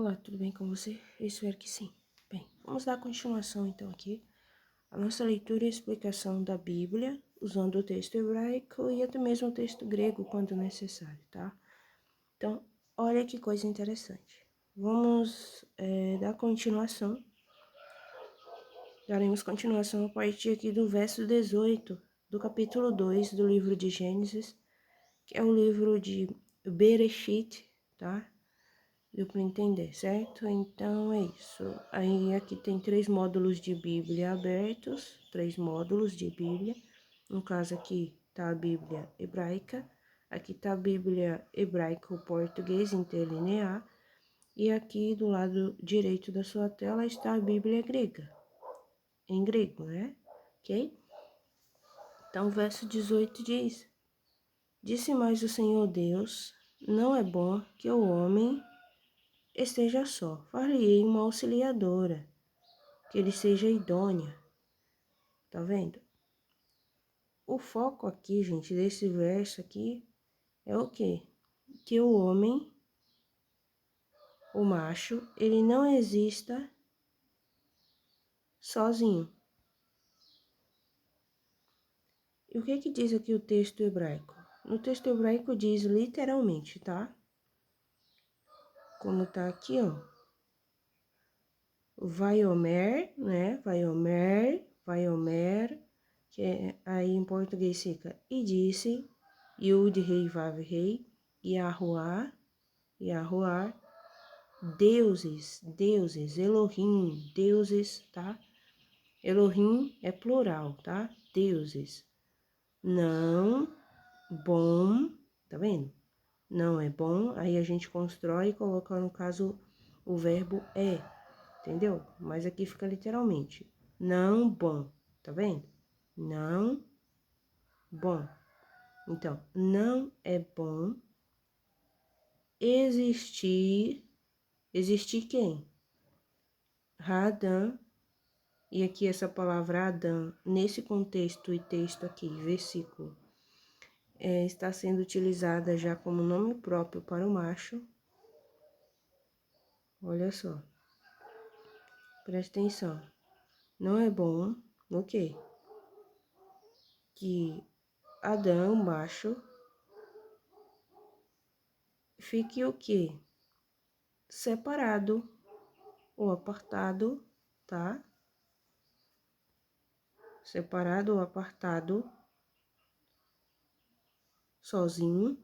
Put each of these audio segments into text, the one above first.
Olá, tudo bem com você? Eu espero que sim. Bem, vamos dar continuação então aqui à nossa leitura e explicação da Bíblia, usando o texto hebraico e até mesmo o texto grego quando necessário, tá? Então, olha que coisa interessante. Vamos dar continuação. Daremos continuação a partir aqui do verso 18 do capítulo 2 do livro de Gênesis, que é o livro de Bereshit, tá? Deu para entender, certo? Então é isso. Aí aqui tem 3 módulos de Bíblia abertos, 3 módulos de Bíblia. No caso aqui tá a Bíblia hebraica, aqui tá a Bíblia hebraico-português interlinear, e aqui do lado direito da sua tela está a Bíblia grega, em grego, né? Ok? Então o verso 18 diz: Disse mais o Senhor Deus, não é bom que o homem esteja só, far-lhe-ei uma auxiliadora, que ele seja idônea. Tá vendo? O foco aqui, gente, desse verso aqui é o quê? Que o homem, o macho, ele não exista sozinho. E o que que diz aqui o texto hebraico? No texto hebraico diz literalmente, tá? Como tá aqui, ó. Vaiomer, né? Vaiomer, que aí em português fica e disse, Yud Rei Vav Rei, Yahuá, Yahuar, deuses, Elohim, deuses, tá? Elohim é plural, tá? Deuses. Não bom, tá vendo? Não é bom, aí a gente constrói e coloca no caso o verbo é, entendeu? Mas aqui fica literalmente, não bom, tá vendo? Não bom. Então, não é bom existir quem? Radam, e aqui essa palavra Adão, nesse contexto e texto aqui, versículo, está sendo utilizada já como nome próprio para o macho. Olha só, presta atenção. Não é bom, o quê? Que Adão, macho, fique o quê? Separado ou apartado, tá? Separado ou apartado, sozinho.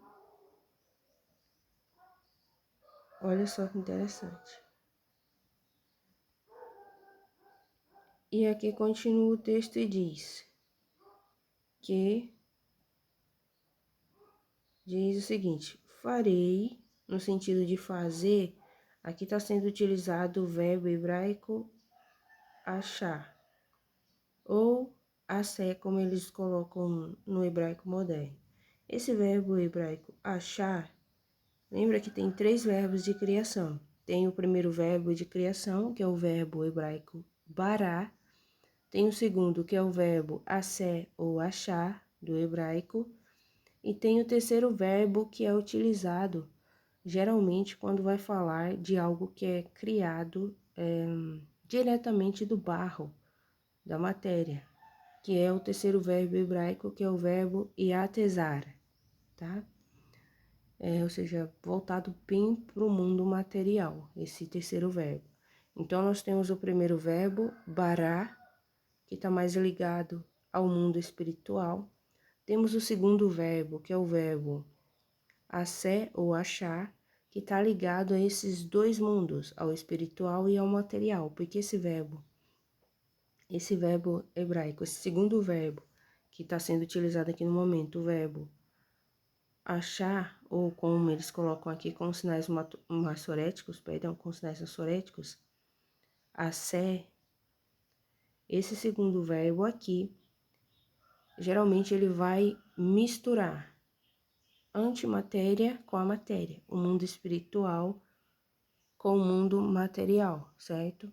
Olha só que interessante. E aqui continua o texto e diz o seguinte, farei, no sentido de fazer, aqui está sendo utilizado o verbo hebraico achar, ou assé, como eles colocam no hebraico moderno. Esse verbo hebraico achar, lembra que tem 3 verbos de criação. Tem o primeiro verbo de criação, que é o verbo hebraico bará. Tem o segundo, que é o verbo assé ou achar, do hebraico. E tem o terceiro verbo, que é utilizado geralmente quando vai falar de algo que é criado diretamente do barro, da matéria, que é o terceiro verbo hebraico, que é o verbo iatezar, tá? Ou seja, voltado bem para o mundo material, esse terceiro verbo. Então, nós temos o primeiro verbo, bará, que está mais ligado ao mundo espiritual. Temos o segundo verbo, que é o verbo assé ou achar, que está ligado a esses 2 mundos, ao espiritual e ao material, porque esse verbo hebraico, esse segundo verbo, que está sendo utilizado aqui no momento, o verbo achar, ou como eles colocam aqui com sinais massoréticos, com sinais massoréticos, assé, esse segundo verbo aqui, geralmente ele vai misturar antimatéria com a matéria, o mundo espiritual com o mundo material, certo?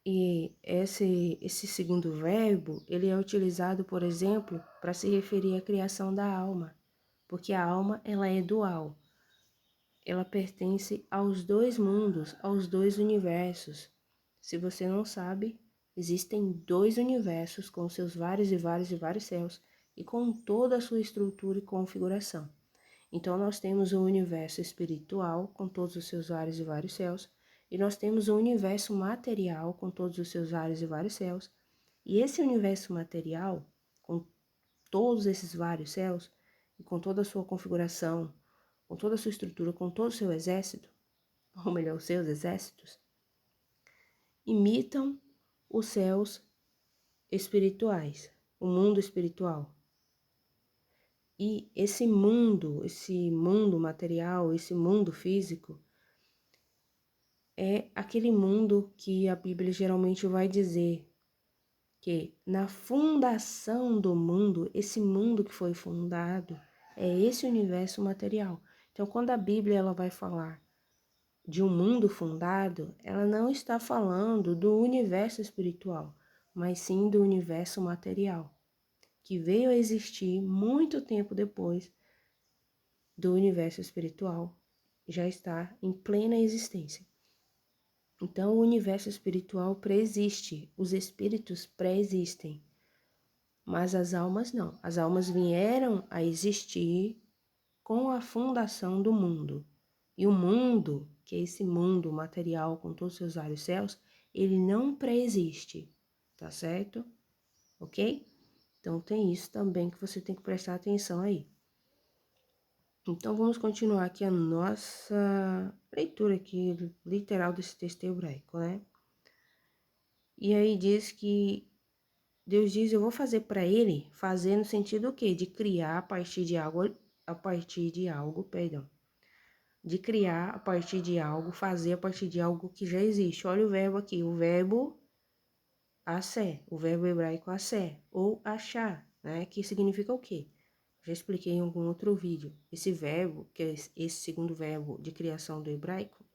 E esse segundo verbo, ele é utilizado, por exemplo, para se referir à criação da alma, porque a alma, ela é dual. ela pertence aos dois mundos, aos dois universos. Se você não sabe, existem dois universos com seus vários e vários e vários céus e com toda a sua estrutura e configuração. Então, nós temos o universo espiritual com todos os seus vários e vários céus, e nós temos o universo material com todos os seus vários e vários céus. E esse universo material, com todos esses vários céus, e com toda a sua configuração, com toda a sua estrutura, com todo o seu exército, ou melhor, os seus exércitos, imitam os céus espirituais, o mundo espiritual. E esse mundo material, esse mundo físico, é aquele mundo que a Bíblia geralmente vai dizer que na fundação do mundo, esse mundo que foi fundado, é esse universo material. Então, quando a Bíblia ela vai falar de um mundo fundado, ela não está falando do universo espiritual, mas sim do universo material, que veio a existir muito tempo depois do universo espiritual, já está em plena existência. Então, o universo espiritual pré-existe, os espíritos pré-existem, mas as almas não. As almas vieram a existir com a fundação do mundo. E o mundo, que é esse mundo material com todos os seus vários céus, ele não pré-existe, tá certo? Ok? Então, tem isso também que você tem que prestar atenção aí. Então, vamos continuar aqui a nossa leitura aqui, literal desse texto hebraico, né? E aí diz que Deus diz, eu vou fazer para ele, fazer no sentido o quê? De criar de criar a partir de algo, fazer a partir de algo que já existe. Olha o verbo aqui, o verbo assé, o verbo hebraico assé, ou achar, né? Que significa o quê? Já expliquei em algum outro vídeo. Esse verbo, que é esse segundo verbo de criação do hebraico,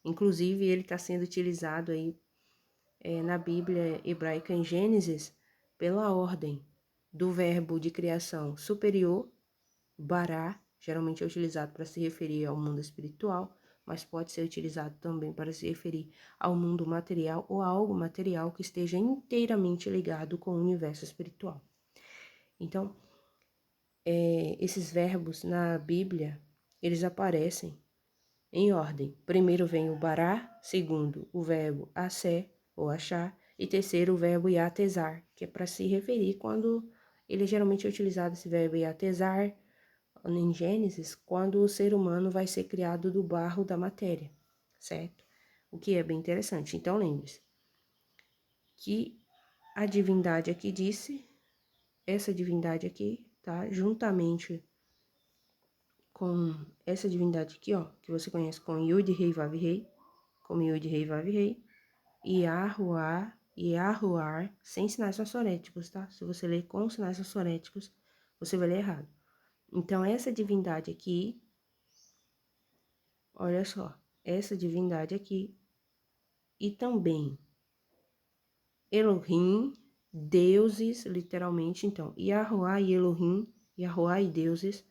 inclusive ele está sendo utilizado aí na Bíblia hebraica em Gênesis pela ordem do verbo de criação superior, bará, geralmente é utilizado para se referir ao mundo espiritual, mas pode ser utilizado também para se referir ao mundo material ou a algo material que esteja inteiramente ligado com o universo espiritual. Então, esses verbos na Bíblia, eles aparecem em ordem. Primeiro vem o bará, segundo o verbo assé ou achar, e terceiro o verbo iatesar, que é para se referir quando ele geralmente é utilizado esse verbo iatesar em Gênesis, quando o ser humano vai ser criado do barro da matéria, certo? O que é bem interessante. Então lembre-se que a divindade aqui disse, essa divindade aqui, tá? Juntamente com essa divindade aqui, ó, que você conhece como Yud Rei Vav Rei, como Yud Rei Vav Rei, Yahuá e Yahuar, sem sinais massoréticos, tá? Se você ler com sinais massoréticos, você vai ler errado. Então, essa divindade aqui, olha só, essa divindade aqui, e também Elohim, deuses, literalmente, então, Yahuá e Elohim, Yahuá e deuses,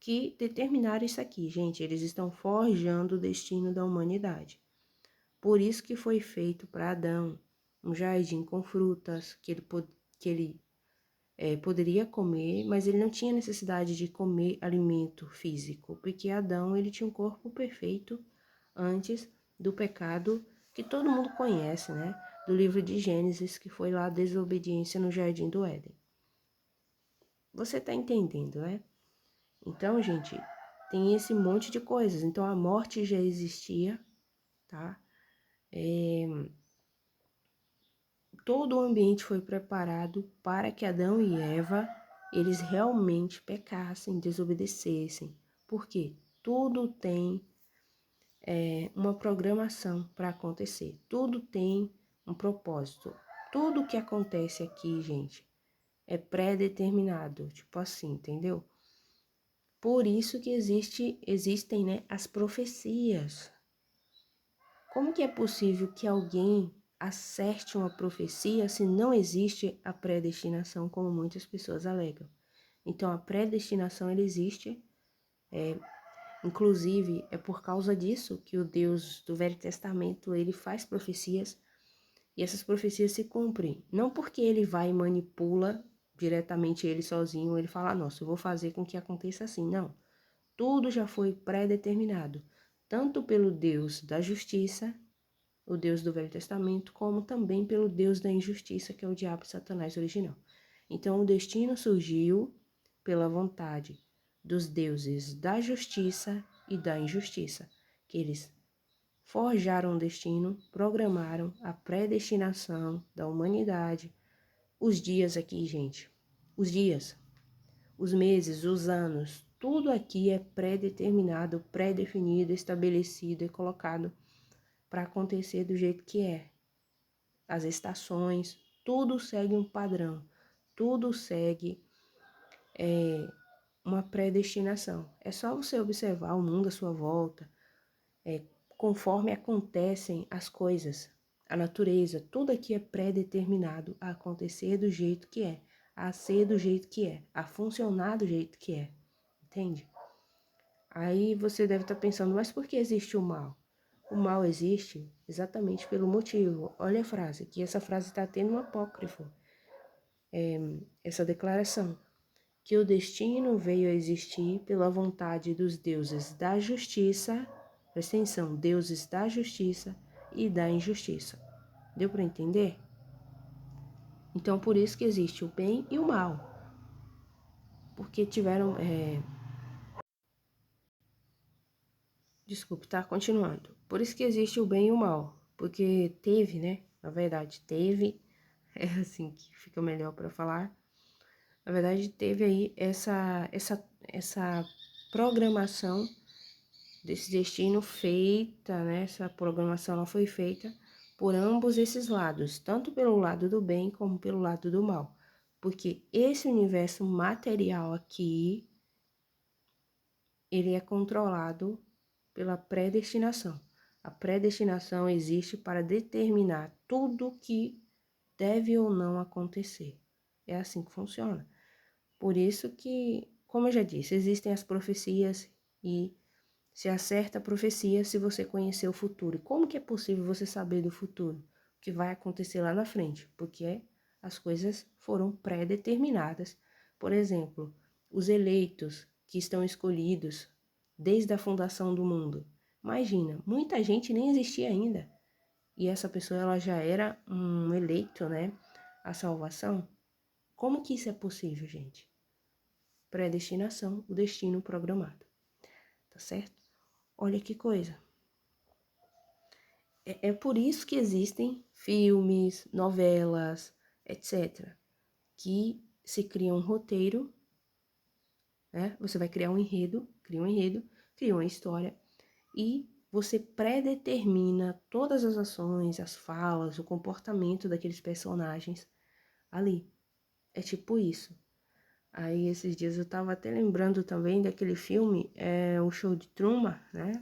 que determinaram isso aqui, gente, eles estão forjando o destino da humanidade. Por isso que foi feito para Adão um jardim com frutas que ele poderia comer, mas ele não tinha necessidade de comer alimento físico, porque Adão ele tinha um corpo perfeito antes do pecado que todo mundo conhece, né? Do livro de Gênesis, que foi lá a desobediência no jardim do Éden. Você tá entendendo, né? Então, gente, tem esse monte de coisas. Então, a morte já existia, tá? Todo o ambiente foi preparado para que Adão e Eva, eles realmente pecassem, desobedecessem. Por quê? Tudo tem uma programação para acontecer. Tudo tem um propósito. Tudo que acontece aqui, gente, é pré-determinado. Tipo assim, entendeu? Por isso que existem, né, as profecias. Como que é possível que alguém acerte uma profecia se não existe a predestinação, como muitas pessoas alegam? Então, a predestinação ela existe Inclusive, é por causa disso que o Deus do Velho Testamento, ele faz profecias e essas profecias se cumprem. Não porque ele vai e manipula diretamente ele sozinho, ele fala, nossa, eu vou fazer com que aconteça assim. Não. Tudo já foi pré-determinado, tanto pelo Deus da justiça, o Deus do Velho Testamento, como também pelo Deus da injustiça, que é o diabo e Satanás original. Então, o destino surgiu pela vontade dos deuses da justiça e da injustiça, que eles forjaram o destino, programaram a predestinação da humanidade. Os dias aqui, gente, os dias, os meses, os anos, tudo aqui é pré-determinado, pré-definido, estabelecido e colocado para acontecer do jeito que é. As estações, tudo segue um padrão, tudo segue uma predestinação. É só você observar o mundo à sua volta, conforme acontecem as coisas, a natureza, tudo aqui é pré-determinado a acontecer do jeito que é, a ser do jeito que é, a funcionar do jeito que é, entende? Aí você deve estar pensando, mas por que existe o mal? O mal existe exatamente pelo motivo. Olha a frase, que essa frase está tendo um apócrifo, essa declaração, que o destino veio a existir pela vontade dos deuses da justiça, presta atenção, deuses da justiça e da injustiça. Deu para entender? Então, por isso que existe o bem e o mal, porque tiveram, desculpe, tá continuando. Por isso que existe o bem e o mal, porque teve, né? Na verdade, teve, é assim que fica melhor para falar. Na verdade, teve aí essa programação desse destino feita, né? Essa programação ela foi feita por ambos esses lados, tanto pelo lado do bem como pelo lado do mal. Porque esse universo material aqui, ele é controlado pela predestinação. A predestinação existe para determinar tudo que deve ou não acontecer. É assim que funciona. Por isso que, como eu já disse, existem as profecias e se acerta a profecia se você conhecer o futuro. E como que é possível você saber do futuro? O que vai acontecer lá na frente? Porque as coisas foram pré-determinadas. Por exemplo, os eleitos que estão escolhidos desde a fundação do mundo. Imagina, muita gente nem existia ainda. E essa pessoa ela já era um eleito, né? A salvação. Como que isso é possível, gente? Predestinação, o destino programado. Tá certo? Olha que coisa. É por isso que existem filmes, novelas, etc. Que se cria um roteiro, né? Você vai criar um enredo, cria uma história e você predetermina todas as ações, as falas, o comportamento daqueles personagens ali. É tipo isso. Aí esses dias eu tava até lembrando também daquele filme, o Show de Truman, né?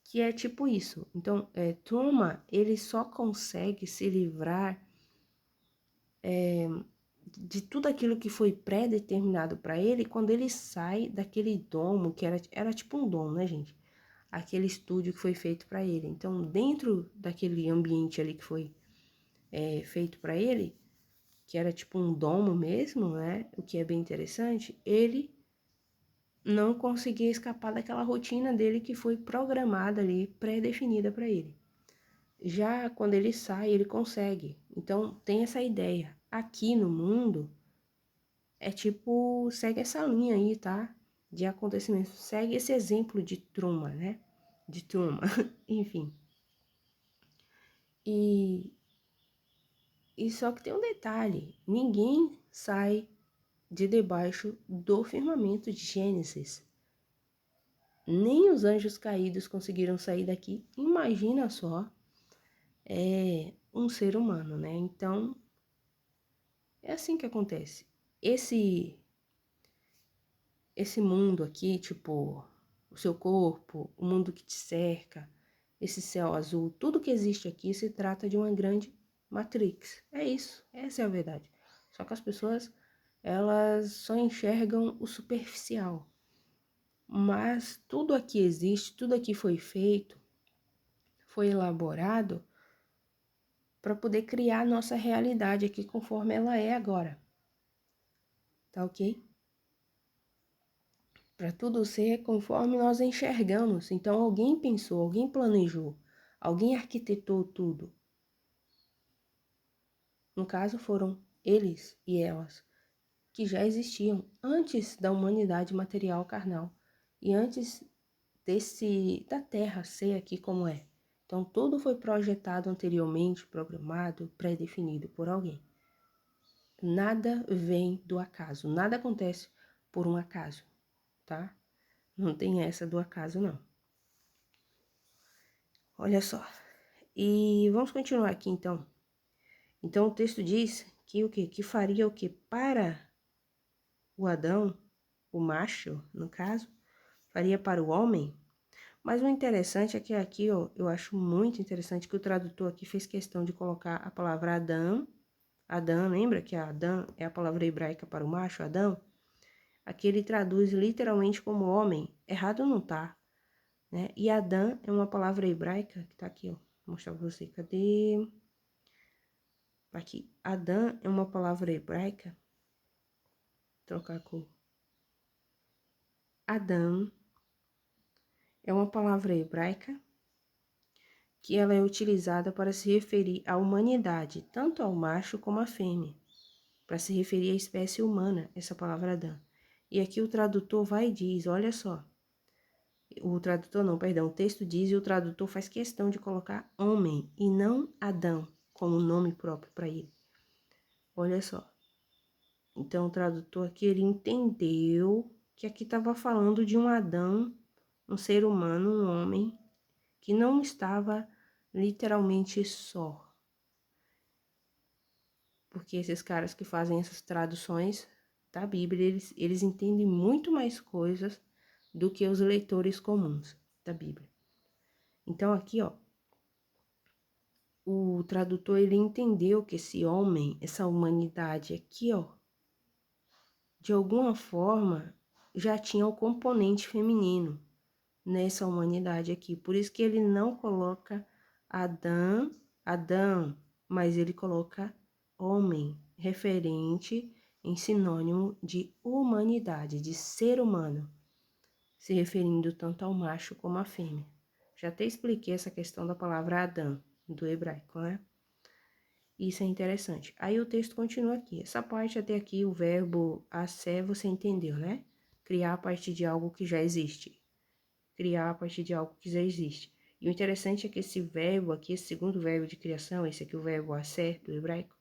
Que é tipo isso. Então, Truman, ele só consegue se livrar de tudo aquilo que foi pré-determinado para ele quando ele sai daquele domo, que era tipo um domo, né, gente? Aquele estúdio que foi feito para ele. Então, dentro daquele ambiente ali que foi feito para ele, que era tipo um domo mesmo, né? O que é bem interessante, ele não conseguia escapar daquela rotina dele que foi programada ali, pré-definida para ele. Já quando ele sai, ele consegue. Então, tem essa ideia. Aqui no mundo, é tipo, segue essa linha aí, tá? De acontecimentos. Segue esse exemplo de Truman, né? De Truman, enfim. E, e só que tem um detalhe: ninguém sai de debaixo do firmamento de Gênesis. Nem os anjos caídos conseguiram sair daqui. Imagina só, um ser humano, né? Então, é assim que acontece. Esse mundo aqui, tipo, o seu corpo, o mundo que te cerca, esse céu azul, tudo que existe aqui se trata de uma grande Matrix. É isso, essa é a verdade. Só que as pessoas, elas só enxergam o superficial. Mas tudo aqui existe, tudo aqui foi feito, foi elaborado para poder criar a nossa realidade aqui conforme ela é agora. Tá ok? Para tudo ser conforme nós enxergamos. Então alguém pensou, alguém planejou, alguém arquitetou tudo. No caso foram eles e elas, que já existiam antes da humanidade material carnal e antes da Terra ser aqui como é. Então tudo foi projetado anteriormente, programado, pré-definido por alguém. Nada vem do acaso, nada acontece por um acaso, tá? Não tem essa do acaso, não. Olha só. E vamos continuar aqui, então. Então, o texto diz que o quê? Que faria o quê? Para o Adão, o macho, no caso, faria para o homem. Mas o interessante é que aqui, ó, eu acho muito interessante que o tradutor aqui fez questão de colocar a palavra Adão. Adão, lembra que Adão é a palavra hebraica para o macho, Adão? Aqui ele traduz literalmente como homem. Errado não tá, né? E Adão é uma palavra hebraica que tá aqui, ó. Vou mostrar pra você. Cadê? Aqui. Adão é uma palavra hebraica. Trocar a cor. Adão é uma palavra hebraica que ela é utilizada para se referir à humanidade, tanto ao macho como à fêmea, para se referir à espécie humana, essa palavra Adão. E aqui o tradutor vai e diz, olha só, o tradutor não, perdão, o texto diz e o tradutor faz questão de colocar homem e não Adão como nome próprio para ele. Olha só. Então o tradutor aqui ele entendeu que aqui estava falando de um Adão, um ser humano, um homem que não estava literalmente só. Porque esses caras que fazem essas traduções da Bíblia, eles entendem muito mais coisas do que os leitores comuns da Bíblia. Então aqui, ó, o tradutor ele entendeu que esse homem, essa humanidade aqui, ó, de alguma forma já tinha o componente feminino nessa humanidade aqui. Por isso que ele não coloca Adão, mas ele coloca homem, referente em sinônimo de humanidade, de ser humano, se referindo tanto ao macho como à fêmea. Já até expliquei essa questão da palavra Adão, do hebraico, né? Isso é interessante. Aí o texto continua aqui. Essa parte até aqui, o verbo ser, você entendeu, né? Criar a partir de algo que já existe. Criar a partir de algo que já existe. E o interessante é que esse verbo aqui, esse segundo verbo de criação, esse aqui, o verbo ser, do hebraico,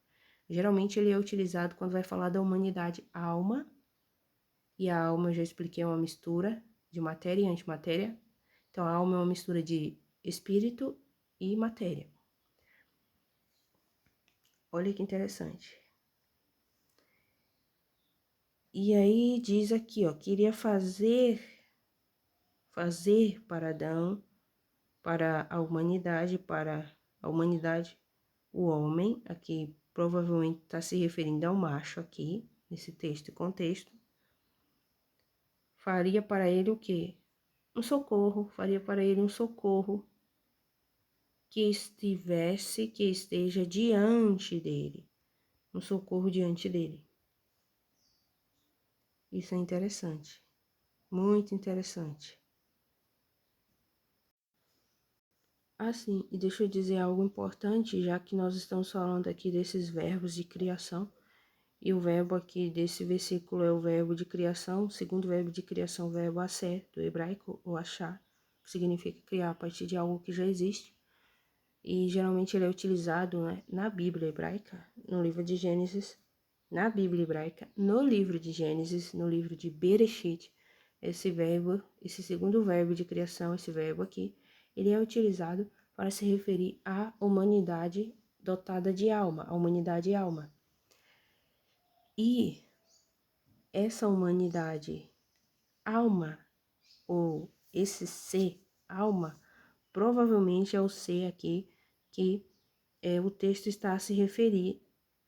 geralmente ele é utilizado quando vai falar da humanidade alma. E a alma, eu já expliquei, é uma mistura de matéria e antimatéria. Então, a alma é uma mistura de espírito e matéria. Olha que interessante. E aí diz aqui, ó, queria fazer para Adão, para a humanidade, o homem, aqui provavelmente está se referindo ao macho aqui, nesse texto e contexto. Faria para ele o quê? Um socorro, faria para ele um socorro que esteja diante dele, um socorro diante dele. Isso é interessante, muito interessante. Assim, e deixa eu dizer algo importante, já que nós estamos falando aqui desses verbos de criação, e o verbo aqui desse versículo é o verbo de criação, o segundo verbo de criação, o verbo asser, do hebraico, ou achar, que significa criar a partir de algo que já existe. E geralmente ele é utilizado, né, na Bíblia hebraica, no livro de Gênesis, na Bíblia hebraica, no livro de Gênesis, no livro de Bereshit, esse verbo, esse segundo verbo de criação, esse verbo aqui, ele é utilizado para se referir à humanidade dotada de alma, a humanidade alma. E essa humanidade alma, ou esse ser alma, provavelmente é o ser aqui que o texto está a se referir,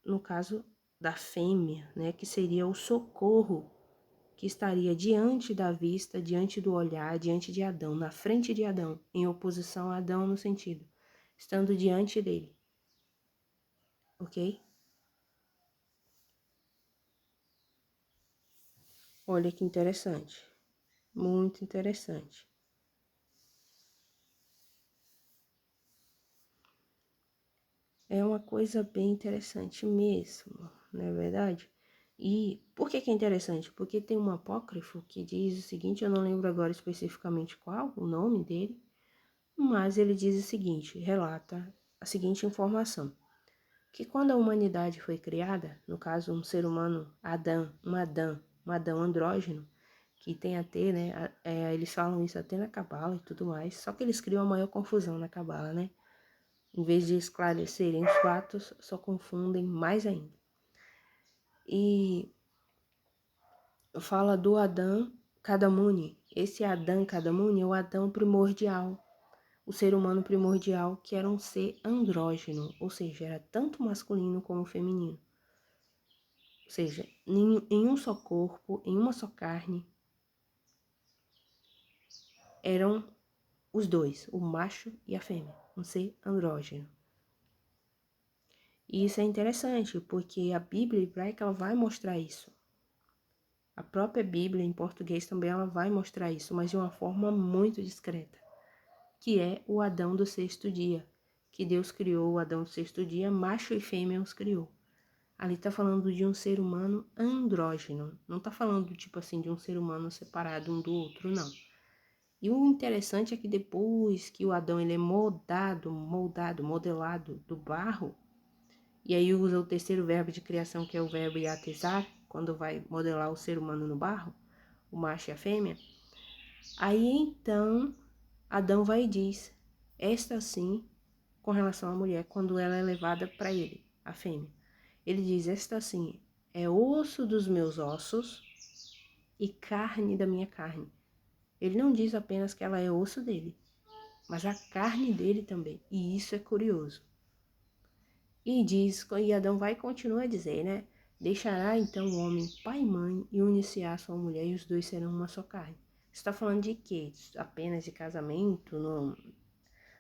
no caso da fêmea, né, que seria o socorro que estaria diante da vista, diante do olhar, diante de Adão, na frente de Adão, em oposição a Adão no sentido, estando diante dele. Ok? Olha que interessante. Muito interessante. É uma coisa bem interessante mesmo, não é verdade? E por que é interessante? Porque tem um apócrifo que diz o seguinte, eu não lembro agora especificamente qual o nome dele, mas ele diz o seguinte, relata a seguinte informação, que quando a humanidade foi criada, no caso um ser humano, um Adão andrógeno, que tem até, né, eles falam isso até na Cabala e tudo mais, só que eles criam a maior confusão na Cabala, né? Em vez de esclarecerem os fatos, só confundem mais ainda. E fala do Adão Kadamuni. Esse Adão Kadamuni é o Adão primordial, o ser humano primordial, que era um ser andrógeno, ou seja, era tanto masculino como feminino. Ou seja, em um só corpo, em uma só carne, eram os dois, o macho e a fêmea, um ser andrógeno. E isso é interessante, porque a Bíblia hebraica ela vai mostrar isso. A própria Bíblia em português também ela vai mostrar isso, mas de uma forma muito discreta, que é o Adão do sexto dia, que Deus criou o Adão do sexto dia, macho e fêmea os criou. Ali tá falando de um ser humano andrógeno, não tá falando tipo assim de um ser humano separado um do outro, não. E o interessante é que depois que o Adão ele é modelado do barro, e aí usa o terceiro verbo de criação, que é o verbo iatezar, quando vai modelar o ser humano no barro, o macho e a fêmea. Aí então Adão vai e diz, esta sim, com relação à mulher, quando ela é levada para ele, a fêmea. Ele diz, esta sim, é osso dos meus ossos e carne da minha carne. Ele não diz apenas que ela é osso dele, mas a carne dele também. E isso é curioso. E diz, e Adão vai e continua a dizer, né? Deixará então o homem pai e mãe e unir-se-á sua mulher e os dois serão uma só carne. Está falando de quê? Apenas de casamento,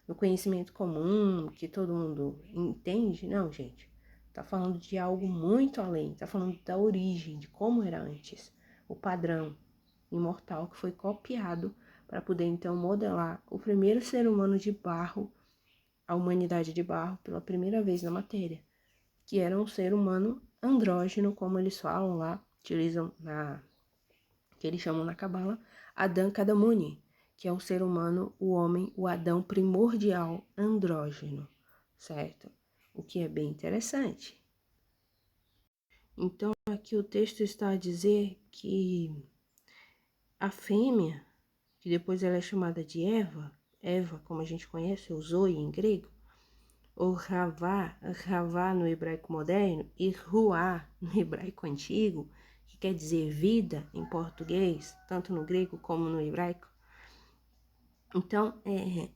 no conhecimento comum, que todo mundo entende? Não, gente. Está falando de algo muito além. Está falando da origem, de como era antes. O padrão imortal que foi copiado para poder então modelar o primeiro ser humano de barro, a humanidade de barro, pela primeira vez na matéria, que era um ser humano andrógeno, como eles falam lá, utilizam que eles chamam na Cabala, Adão Kadamuni, que é o ser humano, o homem, o Adão primordial andrógeno, certo? O que é bem interessante. Então, aqui o texto está a dizer que a fêmea, que depois ela é chamada de Eva, como a gente conhece, o Zoe em grego, ou Ravá no hebraico moderno, e Ruá no hebraico antigo, que quer dizer vida em português, tanto no grego como no hebraico. Então,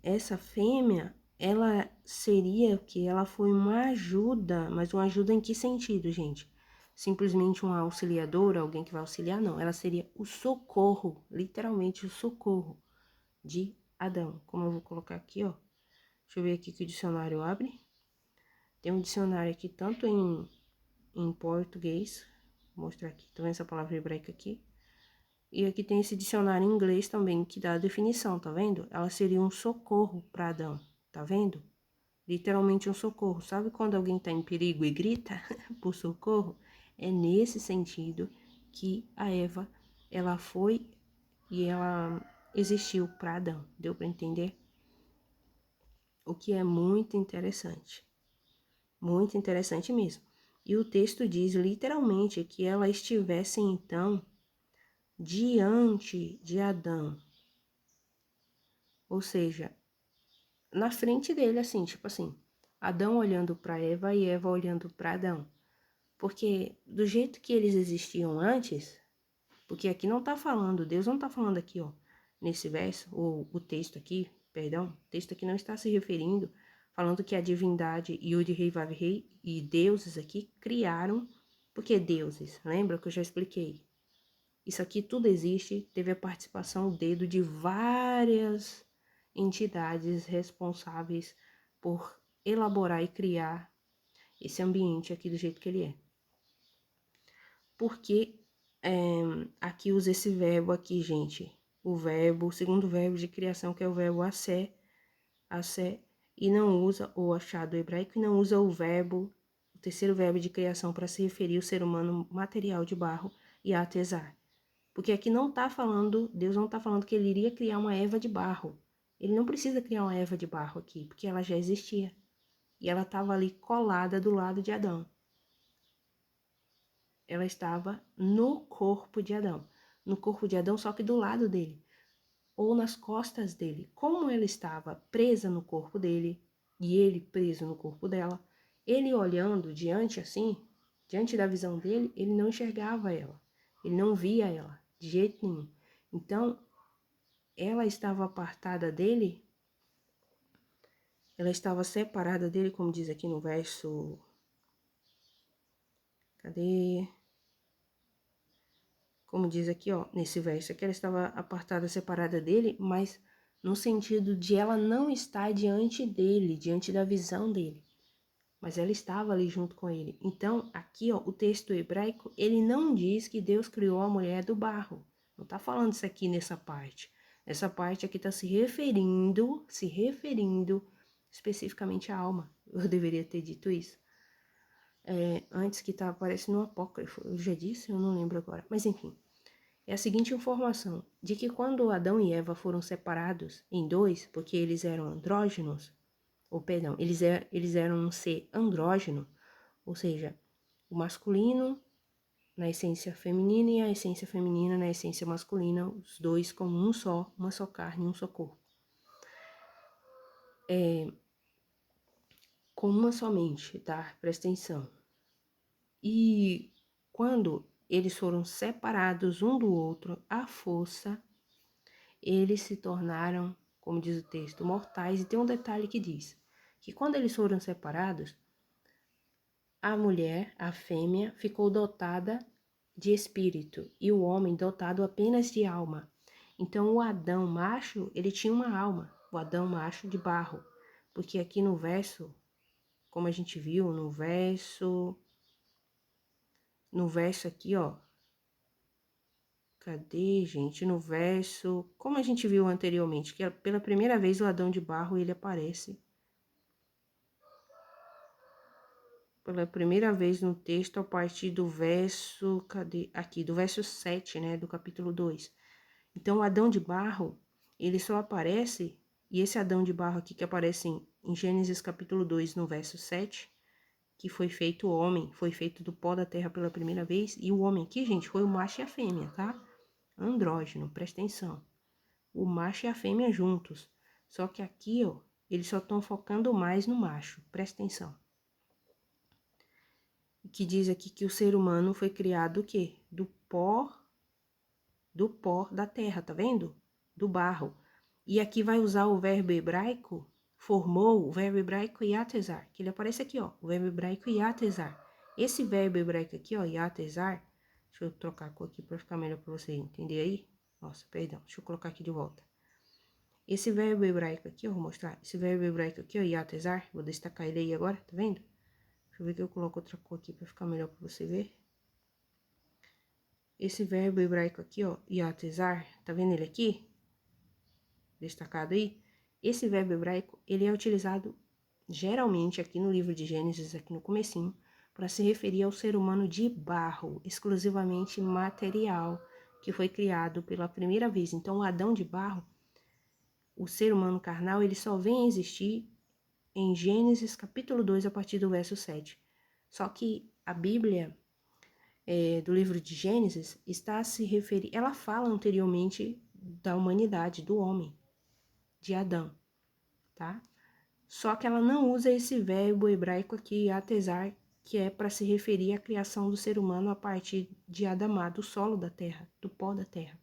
essa fêmea, ela seria que ela foi uma ajuda, mas uma ajuda em que sentido, gente? Simplesmente uma auxiliadora, alguém que vai auxiliar? Não, ela seria o socorro, literalmente o socorro de Adão. Como eu vou colocar aqui, ó. Deixa eu ver aqui que o dicionário abre. Tem um dicionário aqui, tanto em português, vou mostrar aqui, tá vendo essa palavra hebraica aqui? E aqui tem esse dicionário em inglês também, que dá a definição, tá vendo? Ela seria um socorro para Adão, tá vendo? Literalmente um socorro. Sabe quando alguém tá em perigo e grita por socorro? É nesse sentido que a Eva, ela foi e ela existiu para Adão, deu para entender? O que é muito interessante mesmo. E o texto diz literalmente que ela estivesse então diante de Adão, ou seja, na frente dele, assim, tipo assim, Adão olhando para Eva e Eva olhando para Adão, porque do jeito que eles existiam antes, porque aqui não tá falando, Deus não tá falando aqui, ó, nesse verso, ou o texto aqui, perdão, o texto aqui não está se referindo, falando que a divindade Yud Rei Vav Rei e deuses aqui criaram, porque deuses, lembra que eu já expliquei? Isso aqui tudo existe, teve a participação, o dedo de várias entidades responsáveis por elaborar e criar esse ambiente aqui do jeito que ele é. Porque aqui usa esse verbo aqui, gente. O segundo verbo de criação, que é o verbo assé, e não usa o achado hebraico, e não usa o terceiro verbo de criação para se referir ao ser humano material de barro, e atesar. Porque aqui não está falando, Deus não está falando que ele iria criar uma Eva de barro. Ele não precisa criar uma Eva de barro aqui, porque ela já existia. E ela estava ali colada do lado de Adão. Ela estava no corpo de Adão. No corpo de Adão, só que do lado dele. Ou nas costas dele. Como ela estava presa no corpo dele, e ele preso no corpo dela, ele olhando diante assim, diante da visão dele, ele não enxergava ela. Ele não via ela, de jeito nenhum. Então, ela estava apartada dele, ela estava separada dele, como diz aqui no verso... Cadê? Como diz aqui, ó, nesse verso aqui, ela estava apartada, separada dele, mas no sentido de ela não estar diante dele, diante da visão dele. Mas ela estava ali junto com ele. Então, aqui, ó, o texto hebraico, ele não diz que Deus criou a mulher do barro. Não está falando isso aqui nessa parte. Essa parte aqui está se referindo especificamente à alma. Eu deveria ter dito isso. Antes que tá aparecendo no apócrifo. Eu já disse, eu não lembro agora. Mas enfim. É a seguinte informação, de que quando Adão e Eva foram separados em dois, porque eles eram andrógenos, ou perdão, eles eram um ser andrógeno, ou seja, o masculino na essência feminina e a essência feminina na essência masculina, os dois como um só, uma só carne, um só corpo. Com uma só mente, tá? Presta atenção. E quando eles foram separados um do outro, à força, eles se tornaram, como diz o texto, mortais. E tem um detalhe que diz que quando eles foram separados, a mulher, a fêmea, ficou dotada de espírito e o homem dotado apenas de alma. Então o Adão macho, ele tinha uma alma, o Adão macho de barro. Porque aqui no verso, como a gente viu, no verso aqui, ó, cadê, gente? No verso, como a gente viu anteriormente, que pela primeira vez o Adão de barro, ele aparece. Pela primeira vez no texto, a partir do verso, cadê? Aqui, do verso 7, né, do capítulo 2. Então, o Adão de barro, ele só aparece, e esse Adão de barro aqui que aparece em Gênesis capítulo 2, no verso 7, que foi feito homem, foi feito do pó da terra pela primeira vez, e o homem aqui, gente, foi o macho e a fêmea, tá? Andrógeno, presta atenção. O macho e a fêmea juntos. Só que aqui, ó, eles só estão focando mais no macho, presta atenção. Que diz aqui que o ser humano foi criado o quê? Do pó da terra, tá vendo? Do barro. E aqui vai usar o verbo hebraico, formou, o verbo hebraico yatesar, que ele aparece aqui, ó, o verbo hebraico yatesar. Esse verbo hebraico aqui, ó, yatesar, deixa eu trocar a cor aqui para ficar melhor para você entender aí. Nossa, perdão, deixa eu colocar aqui de volta. Esse verbo hebraico aqui, ó, vou mostrar. Esse verbo hebraico aqui, ó, yatesar, vou destacar ele aí agora, tá vendo? Deixa eu ver que eu coloco outra cor aqui para ficar melhor para você ver. Esse verbo hebraico aqui, ó, yatesar, tá vendo ele aqui? Destacado aí? Esse verbo hebraico, ele é utilizado geralmente aqui no livro de Gênesis, aqui no comecinho, para se referir ao ser humano de barro, exclusivamente material, que foi criado pela primeira vez. Então, o Adão de barro, o ser humano carnal, ele só vem a existir em Gênesis capítulo 2, a partir do verso 7. Só que a Bíblia do livro de Gênesis está a se referir, ela fala anteriormente da humanidade, do homem, de Adão, tá? Só que ela não usa esse verbo hebraico aqui, atesar, que é para se referir à criação do ser humano a partir de Adamá, do solo da terra, do pó da terra.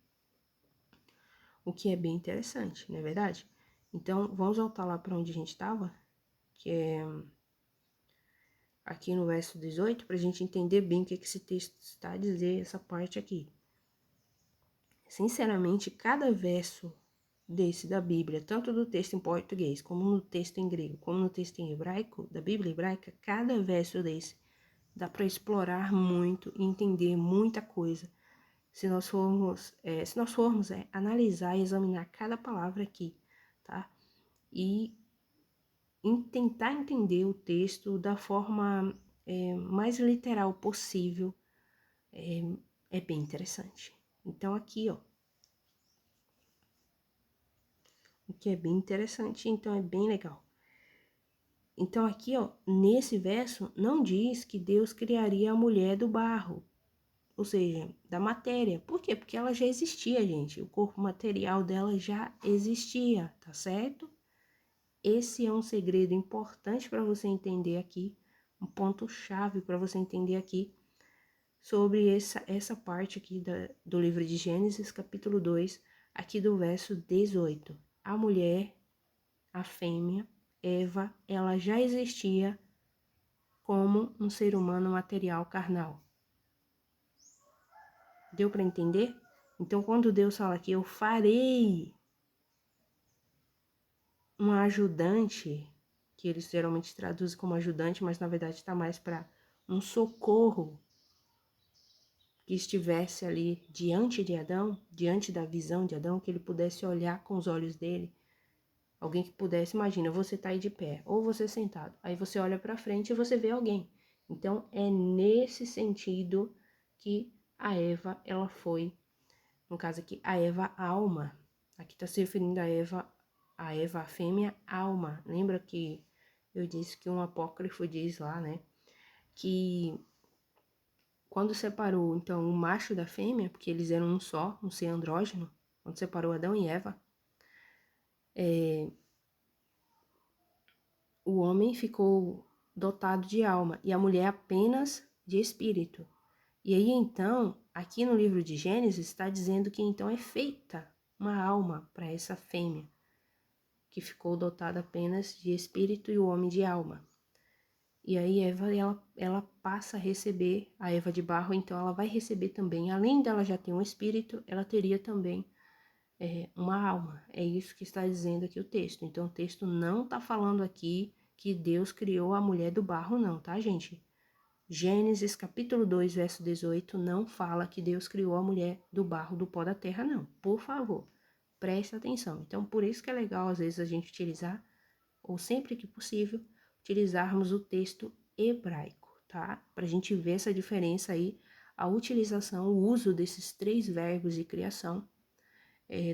O que é bem interessante, não é verdade? Então, vamos voltar lá para onde a gente estava, que é aqui no verso 18, para a gente entender bem o que esse texto está a dizer, essa parte aqui. sinceramente, cada verso desse da Bíblia, tanto do texto em português, como no texto em grego, como no texto em hebraico, da Bíblia hebraica, cada verso desse dá para explorar muito e entender muita coisa. Se nós formos analisar e examinar cada palavra aqui, tá? E tentar entender o texto da forma mais literal possível, é bem interessante. Então aqui, ó, o que é bem interessante, então é bem legal. Então aqui, ó, nesse verso, não diz que Deus criaria a mulher do barro, ou seja, da matéria. Por quê? Porque ela já existia, gente. O corpo material dela já existia, tá certo? Esse é um segredo importante para você entender aqui, um ponto-chave para você entender aqui sobre essa parte aqui do livro de Gênesis, capítulo 2, aqui do verso 18. A mulher, a fêmea, Eva, ela já existia como um ser humano material carnal. Deu para entender? Então, quando Deus fala aqui, eu farei uma ajudante, que eles geralmente traduzem como ajudante, mas na verdade está mais para um socorro que estivesse ali diante de Adão, diante da visão de Adão, que ele pudesse olhar com os olhos dele. Alguém que pudesse, imagina, você tá aí de pé, ou você sentado, aí você olha para frente e você vê alguém. Então, é nesse sentido que a Eva, ela foi, no caso aqui, a Eva alma. Aqui tá se referindo a Eva a fêmea alma. Lembra que eu disse que um apócrifo diz lá, né, que quando separou, então, o macho da fêmea, porque eles eram um só, um ser andrógeno, quando separou Adão e Eva, o homem ficou dotado de alma e a mulher apenas de espírito. E aí, então, aqui no livro de Gênesis está dizendo que então é feita uma alma para essa fêmea, que ficou dotada apenas de espírito e o homem de alma. E aí Eva, ela passa a receber, a Eva de barro, então ela vai receber também, além dela já ter um espírito, ela teria também uma alma. É isso que está dizendo aqui o texto. Então o texto não está falando aqui que Deus criou a mulher do barro, não, tá, gente? Gênesis capítulo 2, verso 18, não fala que Deus criou a mulher do barro, do pó da terra, não. Por favor, preste atenção. Então, por isso que é legal, às vezes, a gente utilizar, ou sempre que possível, utilizarmos o texto hebraico, tá? Pra gente ver essa diferença aí, a utilização, o uso desses 3 verbos de criação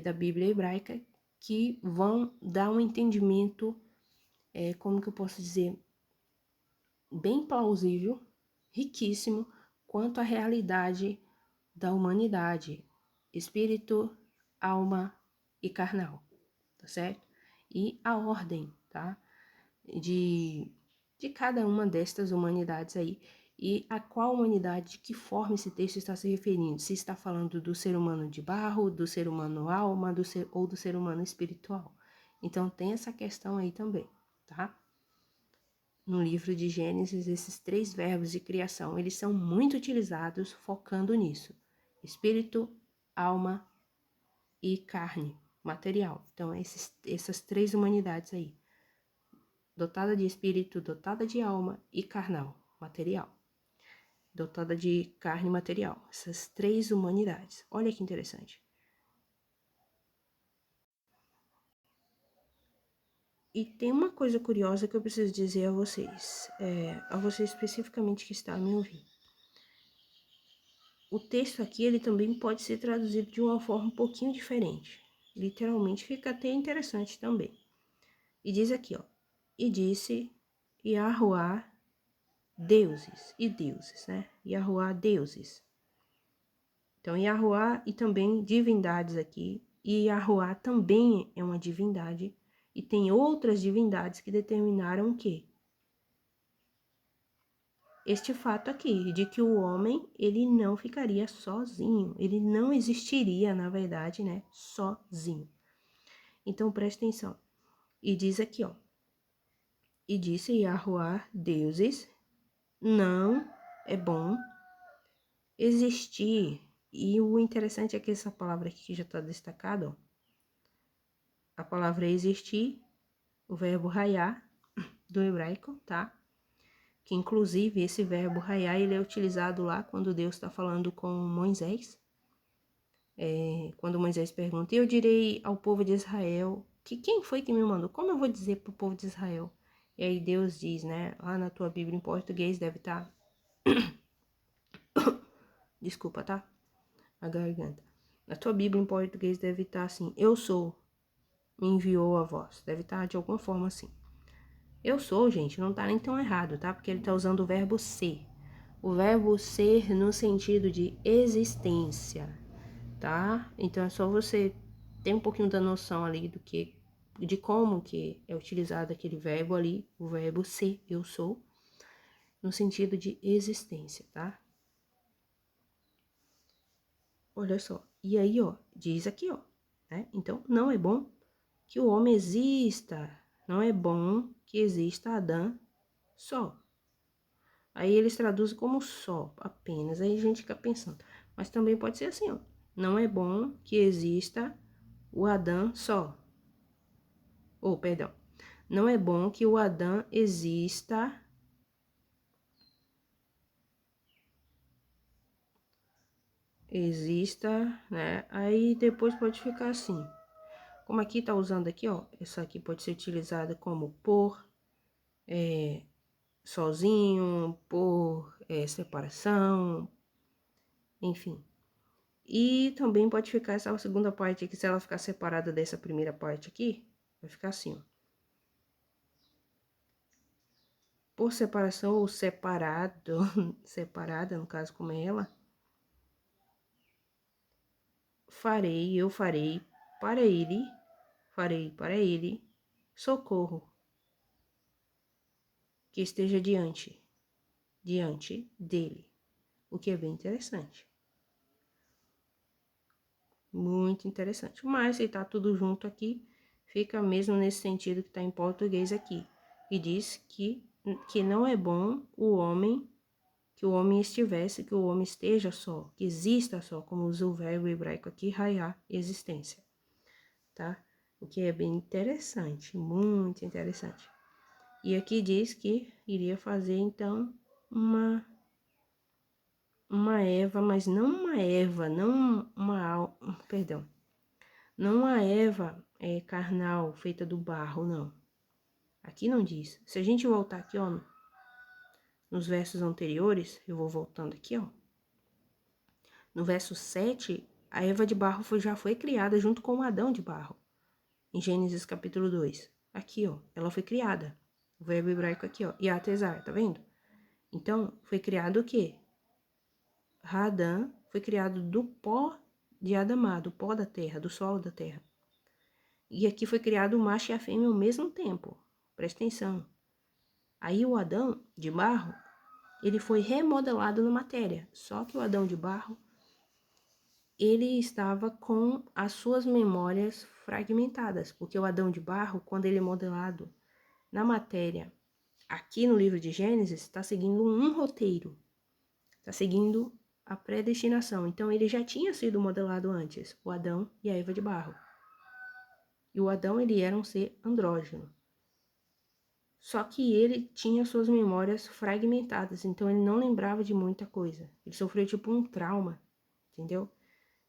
da Bíblia hebraica, que vão dar um entendimento, como que eu posso dizer, bem plausível, riquíssimo, quanto à realidade da humanidade, espírito, alma e carnal, tá certo? E a ordem, tá? De cada uma destas humanidades aí, e a qual humanidade, de que forma esse texto está se referindo, se está falando do ser humano de barro, do ser humano alma, ou do ser humano espiritual. Então tem essa questão aí também, tá? No livro de Gênesis, esses 3 verbos de criação, eles são muito utilizados focando nisso. Espírito, alma e carne, material. Então, essas 3 humanidades aí. Dotada de espírito, dotada de alma e carnal, material. Dotada de carne material. Essas 3 humanidades. Olha que interessante. E tem uma coisa curiosa que eu preciso dizer a vocês especificamente que está me ouvindo. O texto aqui, ele também pode ser traduzido de uma forma um pouquinho diferente. Literalmente fica até interessante também. E diz aqui, ó. E disse Yahuá deuses e deuses, né? Yahuá deuses. Então, Yahuá e também divindades aqui. E Yahuá também é uma divindade. E tem outras divindades que determinaram o quê? Este fato aqui, de que o homem, ele não ficaria sozinho, ele não existiria, na verdade, né, sozinho. Então, presta atenção. E diz aqui, ó, e disse Yahuá, deuses, não é bom existir E o interessante é que essa palavra aqui que já está destacada, ó, a palavra existir, o verbo raiar, do hebraico, tá? Que inclusive esse verbo raiar, ele é utilizado lá quando Deus está falando com Moisés. Quando Moisés pergunta, eu direi ao povo de Israel, que quem foi que me mandou? Como eu vou dizer para o povo de Israel? E aí Deus diz, né? Lá na tua Bíblia em português deve estar... Desculpa, tá? A garganta. Na tua Bíblia em português deve estar assim, eu sou, me enviou a voz. Deve estar de alguma forma assim. Eu sou, gente, não tá nem tão errado, tá? Porque ele tá usando o verbo ser. O verbo ser no sentido de existência, tá? Então é só você ter um pouquinho da noção ali de como que é utilizado aquele verbo ali, o verbo ser, eu sou, no sentido de existência, tá? Olha só. E aí, ó, diz aqui, ó, né? Então, não é bom que o homem exista. Não é bom que exista Adão só. Aí eles traduzem como só, apenas. Aí a gente fica pensando. Mas também pode ser assim, ó. Não é bom que exista o Adão só. Ou, perdão. Não é bom que o Adão exista. Né? Aí depois pode ficar assim. Como aqui tá usando aqui, ó. Essa aqui pode ser utilizada como por, sozinho, por separação, enfim. E também pode ficar essa segunda parte aqui, se ela ficar separada dessa primeira parte aqui, vai ficar assim, ó. Por separação ou separado, separada, no caso como é ela, eu farei para ele, socorro, que esteja diante dele, o que é bem interessante. Muito interessante. Mas se tá tudo junto aqui, fica mesmo nesse sentido que tá em português aqui. E diz que não é bom que o homem estivesse, que o homem esteja só, que exista só, como usa o verbo hebraico aqui, raiar, existência, tá? O que é bem interessante, muito interessante. E aqui diz que iria fazer, então, uma Eva, mas não uma Eva, perdão, não uma Eva carnal, feita do barro, não. Aqui não diz. Se a gente voltar aqui, ó, nos versos anteriores, eu vou voltando aqui, ó. No verso 7, a Eva de barro já foi criada junto com o Adão de barro. Em Gênesis capítulo 2. Aqui, ó, ela foi criada. O verbo hebraico aqui, ó, Yatezar, tá vendo? Então, foi criado o quê? Adão foi criado do pó de Adamá, do pó da terra, do solo da terra. E aqui foi criado o macho e a fêmea ao mesmo tempo. Presta atenção. Aí o Adão de barro, ele foi remodelado na matéria. Só que o Adão de barro, ele estava com as suas memórias fragmentadas. Porque o Adão de barro, quando ele é modelado na matéria, aqui no livro de Gênesis, está seguindo um roteiro. Está seguindo a predestinação. Então, ele já tinha sido modelado antes, o Adão e a Eva de barro. E o Adão, ele era um ser andrógeno. Só que ele tinha suas memórias fragmentadas, então ele não lembrava de muita coisa. Ele sofreu tipo um trauma, entendeu?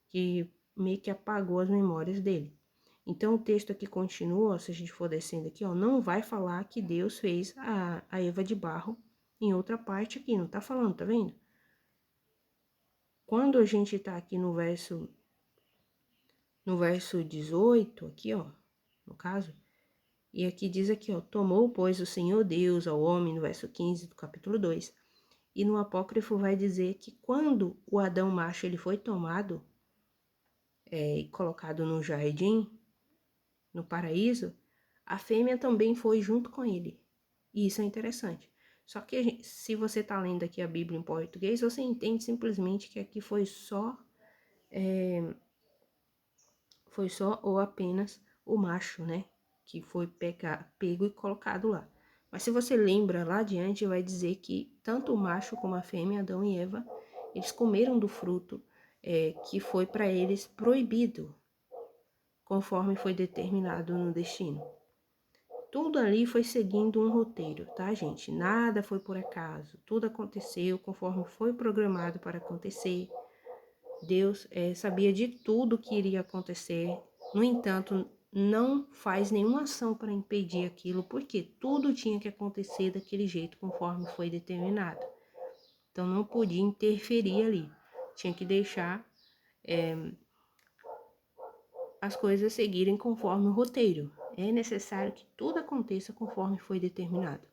Que meio que apagou as memórias dele. Então o texto aqui continua, se a gente for descendo aqui, ó, não vai falar que Deus fez a Eva de barro em outra parte aqui, não tá falando, tá vendo? Quando a gente tá aqui no verso 18, aqui, ó, no caso, e aqui diz aqui, ó, tomou, pois, o Senhor Deus ao homem, no verso 15 do capítulo 2. E no apócrifo vai dizer que quando o Adão macho ele foi tomado e colocado no jardim, no paraíso, a fêmea também foi junto com ele. E isso é interessante. Só que se você tá lendo aqui a Bíblia em português, você entende simplesmente que aqui foi só ou apenas o macho, né? Que foi pego e colocado lá. Mas se você lembra lá adiante, vai dizer que tanto o macho como a fêmea, Adão e Eva, eles comeram do fruto que foi para eles proibido, conforme foi determinado no destino. Tudo ali foi seguindo um roteiro, tá, gente? Nada foi por acaso. Tudo aconteceu conforme foi programado para acontecer. Deus sabia de tudo que iria acontecer. No entanto, não faz nenhuma ação para impedir aquilo, porque tudo tinha que acontecer daquele jeito conforme foi determinado. Então, não podia interferir ali. Tinha que deixar as coisas seguirem conforme o roteiro. É necessário que tudo aconteça conforme foi determinado.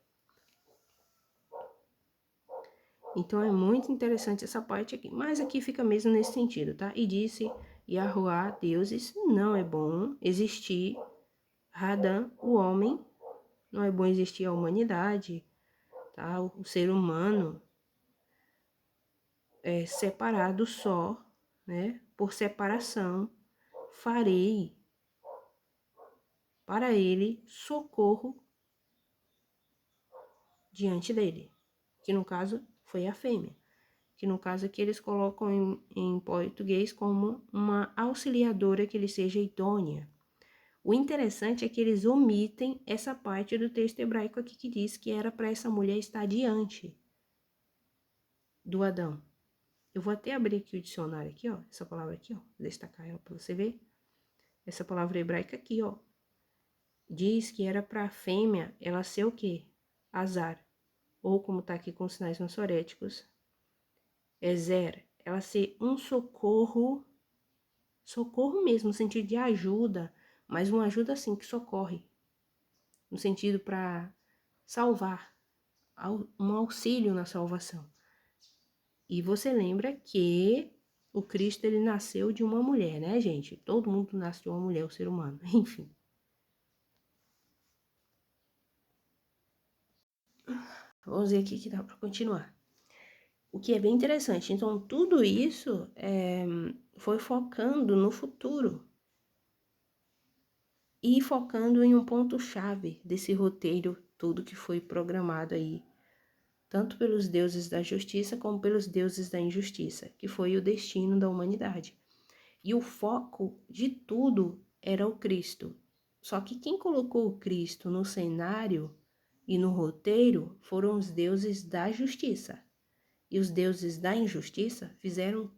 Então é muito interessante essa parte aqui, mas aqui fica mesmo nesse sentido, tá? E disse Yahuá, deuses, não é bom existir Radam, o homem, não é bom existir a humanidade, tá? O ser humano é separado só, né? Por separação, farei para ele socorro diante dele, que no caso foi a fêmea, que no caso aqui eles colocam em português como uma auxiliadora que lhe seja idônea. O interessante é que eles omitem essa parte do texto hebraico aqui que diz que era para essa mulher estar diante do Adão. Eu vou até abrir aqui o dicionário aqui, ó, essa palavra aqui, ó, destacar ela para você ver. Essa palavra hebraica aqui, ó, diz que era para a fêmea ela ser o quê? Azar, ou como tá aqui com sinais maçoréticos, Ezer, ela ser um socorro, socorro mesmo, no sentido de ajuda, mas uma ajuda assim que socorre, no sentido para salvar, um auxílio na salvação. E você lembra que o Cristo, ele nasceu de uma mulher, né, gente? Todo mundo nasce de uma mulher, o ser humano, enfim. Vamos ver aqui que dá para continuar. O que é bem interessante. Então, tudo isso foi focando no futuro. E focando em um ponto-chave desse roteiro tudo que foi programado aí, tanto pelos deuses da justiça como pelos deuses da injustiça, que foi o destino da humanidade. E o foco de tudo era o Cristo. Só que quem colocou o Cristo no cenário e no roteiro foram os deuses da justiça. E os deuses da injustiça fizeram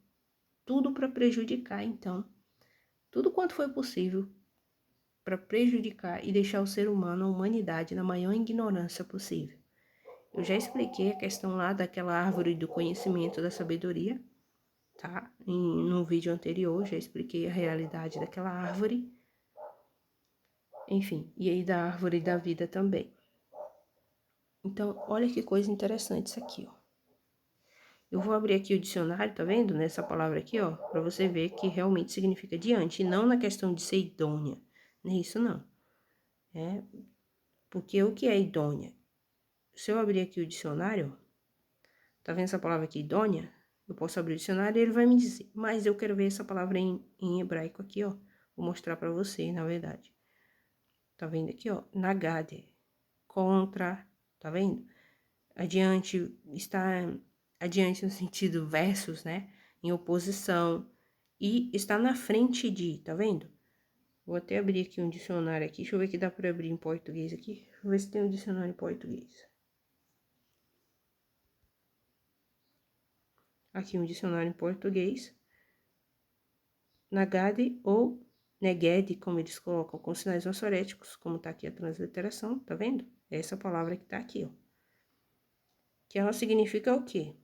tudo para prejudicar, então, tudo quanto foi possível para prejudicar e deixar o ser humano, a humanidade, na maior ignorância possível. Eu já expliquei a questão lá daquela árvore do conhecimento da sabedoria, tá? No vídeo anterior já expliquei a realidade daquela árvore. Enfim, e aí da árvore da vida também. Então, olha que coisa interessante isso aqui, ó. Eu vou abrir aqui o dicionário, tá vendo? Nessa palavra aqui, ó, para você ver que realmente significa diante, e não na questão de ser idônea. Não é isso, não. Porque o que é idônea? Se eu abrir aqui o dicionário, tá vendo essa palavra aqui, idônea? Eu posso abrir o dicionário e ele vai me dizer. Mas eu quero ver essa palavra em hebraico aqui, ó. Vou mostrar para você, na verdade. Tá vendo aqui, ó? Nagade. Contra, tá vendo? Adiante, está adiante no sentido versus, né? Em oposição. E está na frente de, tá vendo? Vou até abrir aqui um dicionário aqui. Deixa eu ver se dá para abrir em português aqui. Deixa eu ver se tem um dicionário em português. Aqui um dicionário em português. Nagade ou Neged, como eles colocam com sinais maçoréticos, como tá aqui a transliteração, tá vendo? É essa palavra que tá aqui, ó. Que ela significa o quê?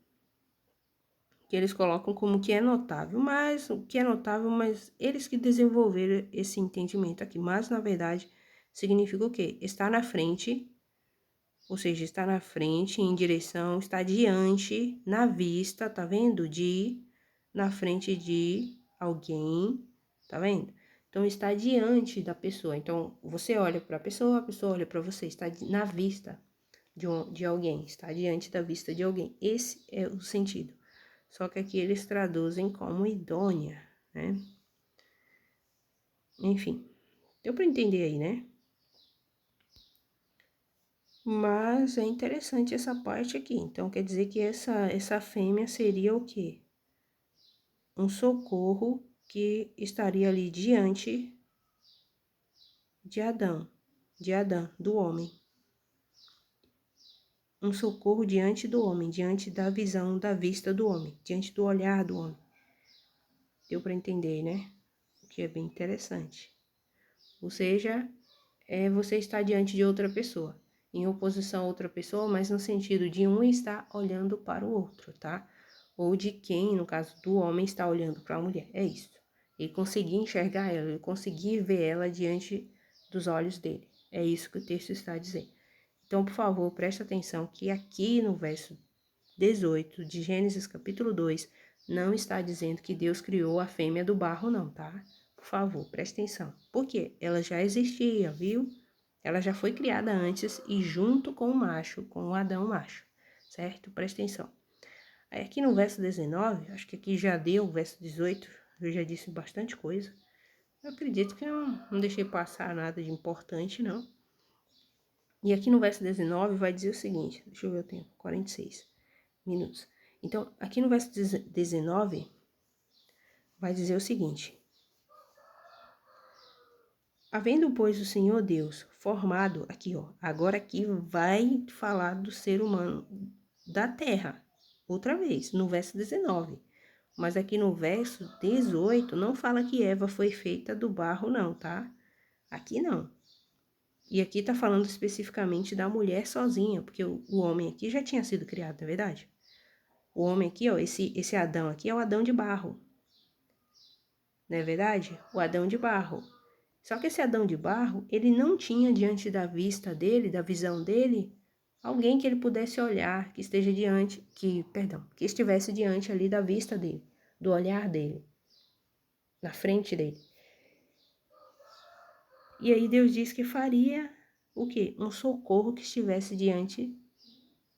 Que eles colocam como que é notável, mas o que é notável, mas eles que desenvolveram esse entendimento aqui, mas na verdade significa o quê? Está na frente, ou seja, está na frente, em direção, está diante, na vista, tá vendo? Na frente de alguém, tá vendo? Então, está diante da pessoa. Então, você olha para a pessoa olha para você, está na vista de alguém, está diante da vista de alguém. Esse é o sentido. Só que aqui eles traduzem como idônea, né? Enfim, deu para entender aí, né? Mas é interessante essa parte aqui. Então, quer dizer que essa fêmea seria o quê? um socorro que estaria ali diante de Adão, do homem. Um socorro diante do homem, diante da visão, da vista do homem, diante do olhar do homem. Deu para entender, né? O que é bem interessante. Ou seja, você está diante de outra pessoa, em oposição a outra pessoa, mas no sentido de um estar olhando para o outro, tá? Ou de quem, no caso do homem, está olhando para a mulher. É isso. Ele conseguir enxergar ela, ele conseguir ver ela diante dos olhos dele. É isso que o texto está dizendo. Então, por favor, preste atenção que aqui no verso 18 de Gênesis capítulo 2, não está dizendo que Deus criou a fêmea do barro, não, tá? Por favor, preste atenção. Por quê? Ela já existia, viu? Ela já foi criada antes e junto com o macho, com o Adão macho, certo? Preste atenção. Aí aqui no verso 19, acho que aqui já deu o verso 18, eu já disse bastante coisa. Eu acredito que eu não deixei passar nada de importante, não. E aqui no verso 19 vai dizer o seguinte, deixa eu ver o tempo, 46 minutos. Então, aqui no verso 19 vai dizer o seguinte: havendo, pois, o Senhor Deus formado, aqui ó, agora aqui vai falar do ser humano da terra, outra vez, no verso 19. Mas aqui no verso 18 não fala que Eva foi feita do barro não, tá? Aqui não. E aqui tá falando especificamente da mulher sozinha, porque o homem aqui já tinha sido criado, não é verdade? O homem aqui, ó, esse Adão aqui é o Adão de barro, não é verdade? O Adão de barro. Só que esse Adão de barro, ele não tinha diante da vista dele, da visão dele, alguém que ele pudesse olhar, que esteja diante, que estivesse diante ali da vista dele, do olhar dele, na frente dele. E aí Deus diz que faria o quê? Um socorro que estivesse diante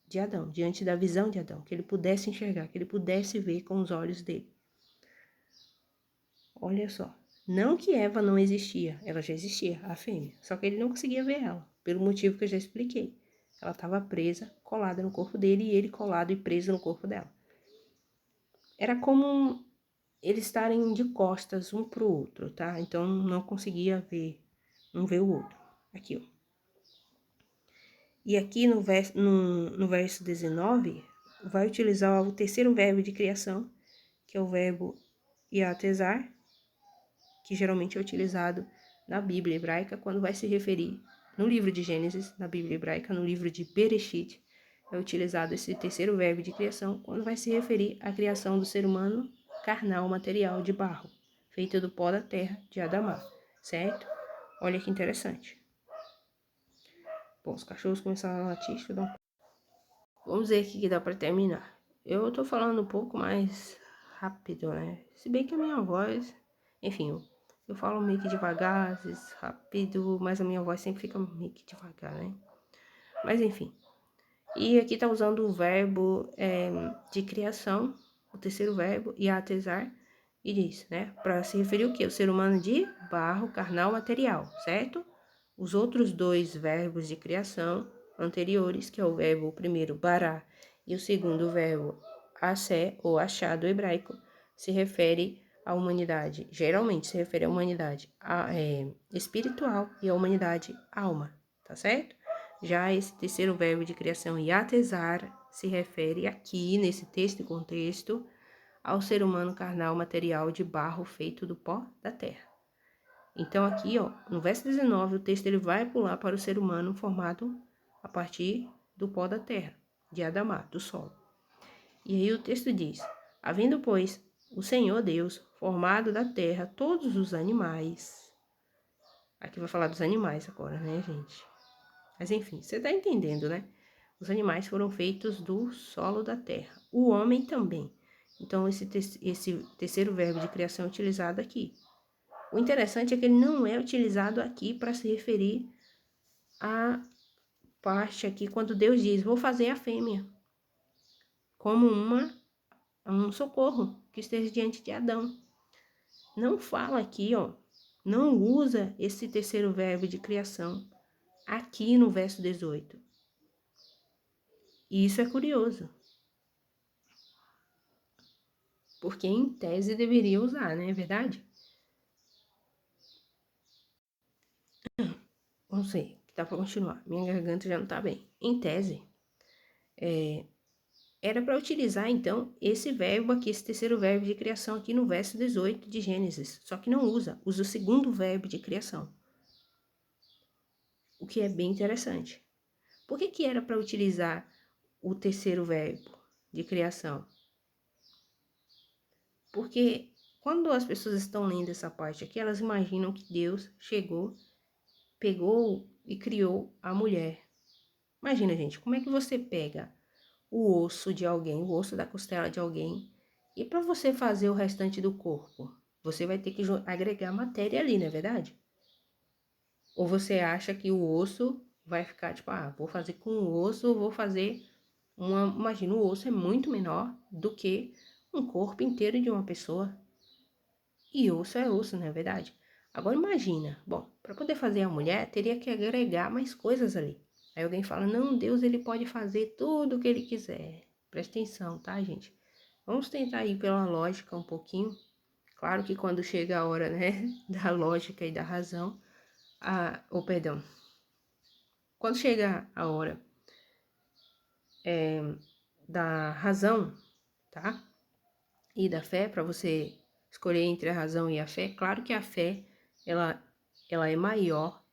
de Adão, diante da visão de Adão, que ele pudesse enxergar, que ele pudesse ver com os olhos dele. Olha só, não que Eva não existia, ela já existia, a fêmea, só que ele não conseguia ver ela, pelo motivo que eu já expliquei. Ela estava presa, colada no corpo dele e ele colado e preso no corpo dela. Era como eles estarem de costas um pro outro, tá? Então não conseguia ver, um ver o outro. Aqui, ó. E aqui no verso 19, vai utilizar o terceiro verbo de criação, que é o verbo iatesar, que geralmente é utilizado na Bíblia hebraica quando vai se referir no livro de Gênesis, na Bíblia hebraica, no livro de Bereshit, é utilizado esse terceiro verbo de criação quando vai se referir à criação do ser humano carnal, material de barro, feito do pó da terra de Adamá, certo? Olha que interessante. Bom, os cachorros começaram a latir, deixa eu dar um... Vamos ver o que dá para terminar. Eu tô falando um pouco mais rápido, né? Se bem que a minha voz... Enfim, eu falo meio que devagar, às vezes rápido, mas a minha voz sempre fica meio que devagar, né? Mas enfim. E aqui tá usando o verbo de criação, o terceiro verbo, iatesar, e diz, né? Para se referir o quê? O ser humano de barro, carnal, material, certo? Os outros dois verbos de criação anteriores, que é o verbo primeiro, bará, e o segundo verbo, assé, ou achá do hebraico, se refere à humanidade, geralmente se refere à humanidade espiritual e à humanidade alma, tá certo? Já esse terceiro verbo de criação, iatesar, se refere aqui, nesse texto e contexto, ao ser humano carnal material de barro feito do pó da terra. Então aqui, ó, no verso 19, o texto ele vai pular para o ser humano formado a partir do pó da terra, de Adamá, do solo. E aí o texto diz: havendo, pois, o Senhor Deus formado da terra todos os animais. Aqui vai falar dos animais agora, né, gente? Mas enfim, você tá entendendo, né? Os animais foram feitos do solo da terra. O homem também. Então, esse terceiro verbo de criação é utilizado aqui. O interessante é que ele não é utilizado aqui para se referir à parte aqui quando Deus diz, vou fazer a fêmea, como um socorro que esteja diante de Adão. Não fala aqui, ó, não usa esse terceiro verbo de criação aqui no verso 18. E isso é curioso. Porque em tese deveria usar, né? É verdade? Não sei, dá pra continuar. Minha garganta já não tá bem. Em tese, era para utilizar, então, esse verbo aqui, esse terceiro verbo de criação aqui no verso 18 de Gênesis. Só que não usa o segundo verbo de criação. O que é bem interessante. Por que era para utilizar o terceiro verbo de criação? Porque quando as pessoas estão lendo essa parte aqui, elas imaginam que Deus chegou, pegou e criou a mulher. Imagina, gente, como é que você pega o osso de alguém, o osso da costela de alguém, e para você fazer o restante do corpo, você vai ter que agregar matéria ali, não é verdade? Ou você acha que o osso vai ficar tipo, vou fazer com o osso, vou fazer imagina, o osso é muito menor do que um corpo inteiro de uma pessoa. E osso é osso, não é verdade? Agora imagina, bom, para poder fazer a mulher, teria que agregar mais coisas ali. Aí alguém fala, não, Deus ele pode fazer tudo o que ele quiser. Presta atenção, tá, gente? Vamos tentar ir pela lógica um pouquinho. Claro que quando chega a hora, né, da lógica e da razão, perdão, quando chega a hora da razão, tá, e da fé, para você escolher entre a razão e a fé, claro que a fé, ela é maior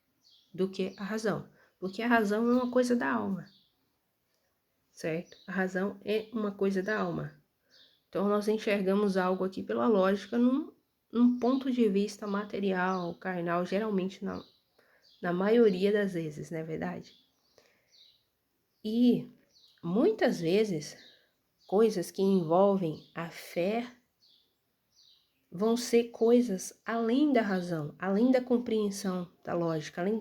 do que a razão, porque a razão é uma coisa da alma, certo? A razão é uma coisa da alma. Então, nós enxergamos algo aqui pela lógica num ponto de vista material, carnal, geralmente na maioria das vezes, não é verdade? E muitas vezes, coisas que envolvem a fé vão ser coisas além da razão, além da compreensão da lógica, além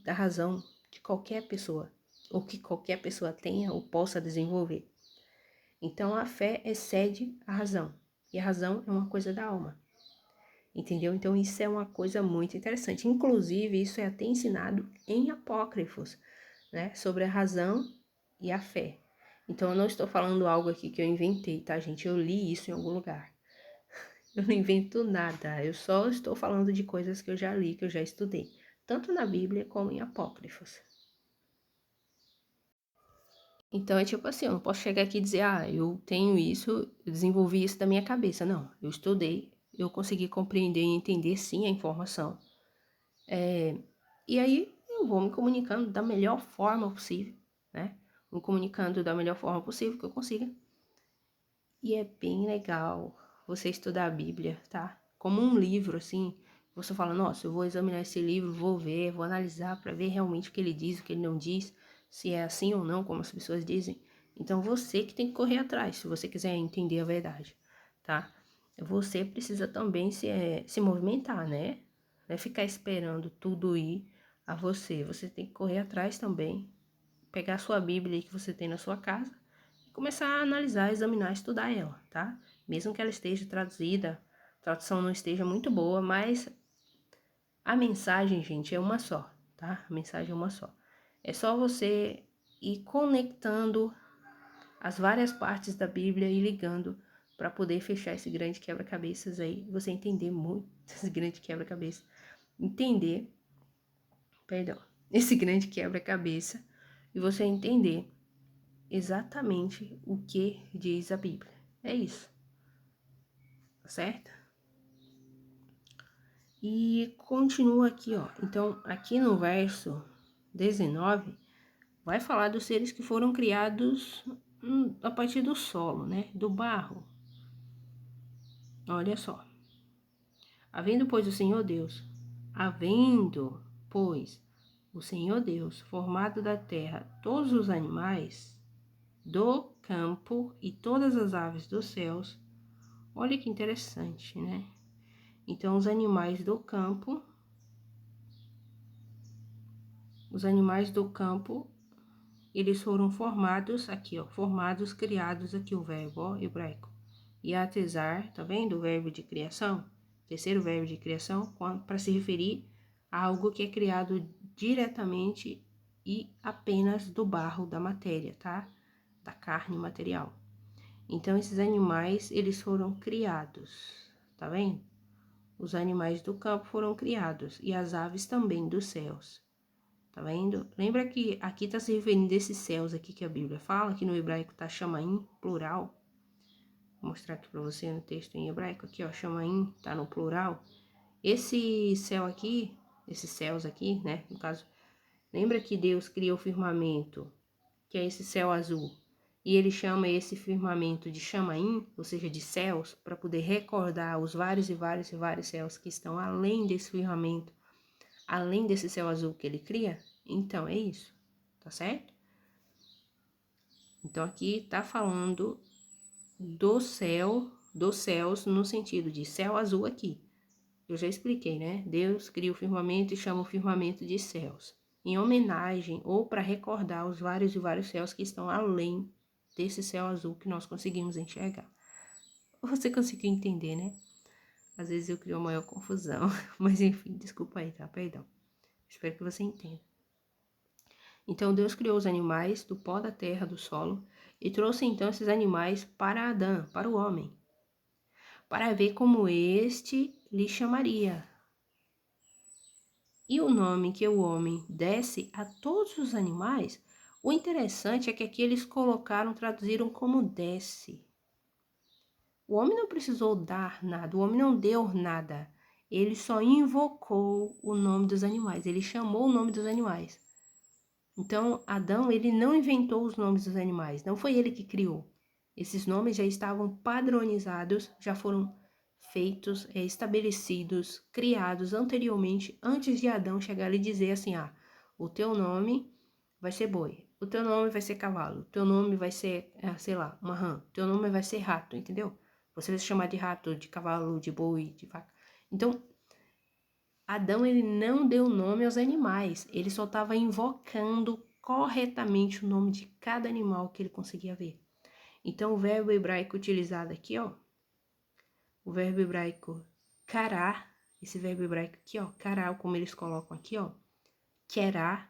da razão de qualquer pessoa, ou que qualquer pessoa tenha ou possa desenvolver. Então, a fé excede a razão, e a razão é uma coisa da alma, entendeu? Então, isso é uma coisa muito interessante. Inclusive, isso é até ensinado em apócrifos, né? Sobre a razão e a fé. Então, eu não estou falando algo aqui que eu inventei, tá, gente? Eu li isso em algum lugar. Eu não invento nada, eu só estou falando de coisas que eu já li, que eu já estudei, tanto na Bíblia como em apócrifos. Então é tipo assim, eu não posso chegar aqui e dizer, eu tenho isso, eu desenvolvi isso da minha cabeça. Não, eu estudei, eu consegui compreender e entender sim a informação. E aí eu vou me comunicando da melhor forma possível, né? Me comunicando da melhor forma possível que eu consiga. E é bem legal você estudar a Bíblia, tá? Como um livro, assim. Você fala, nossa, eu vou examinar esse livro, vou ver, vou analisar para ver realmente o que ele diz, o que ele não diz, se é assim ou não, como as pessoas dizem. Então, você que tem que correr atrás, se você quiser entender a verdade, tá? Você precisa também se movimentar, né? Não é ficar esperando tudo ir a você. Você tem que correr atrás também, pegar a sua Bíblia que você tem na sua casa, começar a analisar, examinar, estudar ela, tá? Mesmo que ela esteja traduzida, a tradução não esteja muito boa, mas a mensagem, gente, é uma só, tá? A mensagem é uma só. É só você ir conectando as várias partes da Bíblia e ligando para poder fechar esse grande quebra-cabeças aí, você entender muito esse grande quebra-cabeça, esse grande quebra-cabeça e você entender exatamente o que diz a Bíblia. É isso, tá certo? E continua aqui, ó. Então, aqui no verso 19, vai falar dos seres que foram criados a partir do solo, né? Do barro. Olha só. Havendo, pois, o Senhor Deus formado da terra todos os animais do campo e todas as aves dos céus. Olha que interessante, né? Então, os animais do campo, eles foram formados aqui, ó, criados aqui o verbo, ó, hebraico. E atesar, tá vendo o verbo de criação? Terceiro verbo de criação, para se referir a algo que é criado diretamente e apenas do barro da matéria, tá? Da carne material. Então, esses animais, eles foram criados, tá vendo? Os animais do campo foram criados e as aves também dos céus, tá vendo? Lembra que aqui tá se referindo desses céus aqui que a Bíblia fala, que no hebraico tá chamaim, plural. Vou mostrar aqui pra você no texto em hebraico, aqui ó, chamaim, tá no plural. Esse céu aqui, esses céus aqui, né, no caso, lembra que Deus criou o firmamento, que é esse céu azul, e ele chama esse firmamento de chamaim, ou seja, de céus, para poder recordar os vários e vários e vários céus que estão além desse firmamento, além desse céu azul que ele cria? Então, é isso, tá certo? Então, aqui tá falando do céu, dos céus, no sentido de céu azul aqui. Eu já expliquei, né? Deus cria o firmamento e chama o firmamento de céus, em homenagem ou para recordar os vários e vários céus que estão além desse céu azul que nós conseguimos enxergar. Você conseguiu entender, né? Às vezes eu crio a maior confusão, mas enfim, desculpa aí, tá? Perdão. Espero que você entenda. Então Deus criou os animais do pó da terra, do solo, e trouxe então esses animais para Adão, para o homem, para ver como este lhe chamaria. E o nome que o homem desse a todos os animais, o interessante é que aqui eles colocaram, traduziram como desse. O homem não precisou dar nada, o homem não deu nada. Ele só invocou o nome dos animais, ele chamou o nome dos animais. Então, Adão, ele não inventou os nomes dos animais, não foi ele que criou. Esses nomes já estavam padronizados, já foram feitos, estabelecidos, criados anteriormente, antes de Adão chegar e dizer assim, o teu nome vai ser boi, o teu nome vai ser cavalo, o teu nome vai ser, sei lá, uma rã, o teu nome vai ser rato, entendeu? Você vai se chamar de rato, de cavalo, de boi, de vaca. Então, Adão, ele não deu nome aos animais, ele só estava invocando corretamente o nome de cada animal que ele conseguia ver. Então, o verbo hebraico utilizado aqui, ó, o verbo hebraico kará, esse verbo hebraico aqui, ó, kará, como eles colocam aqui, ó, querá,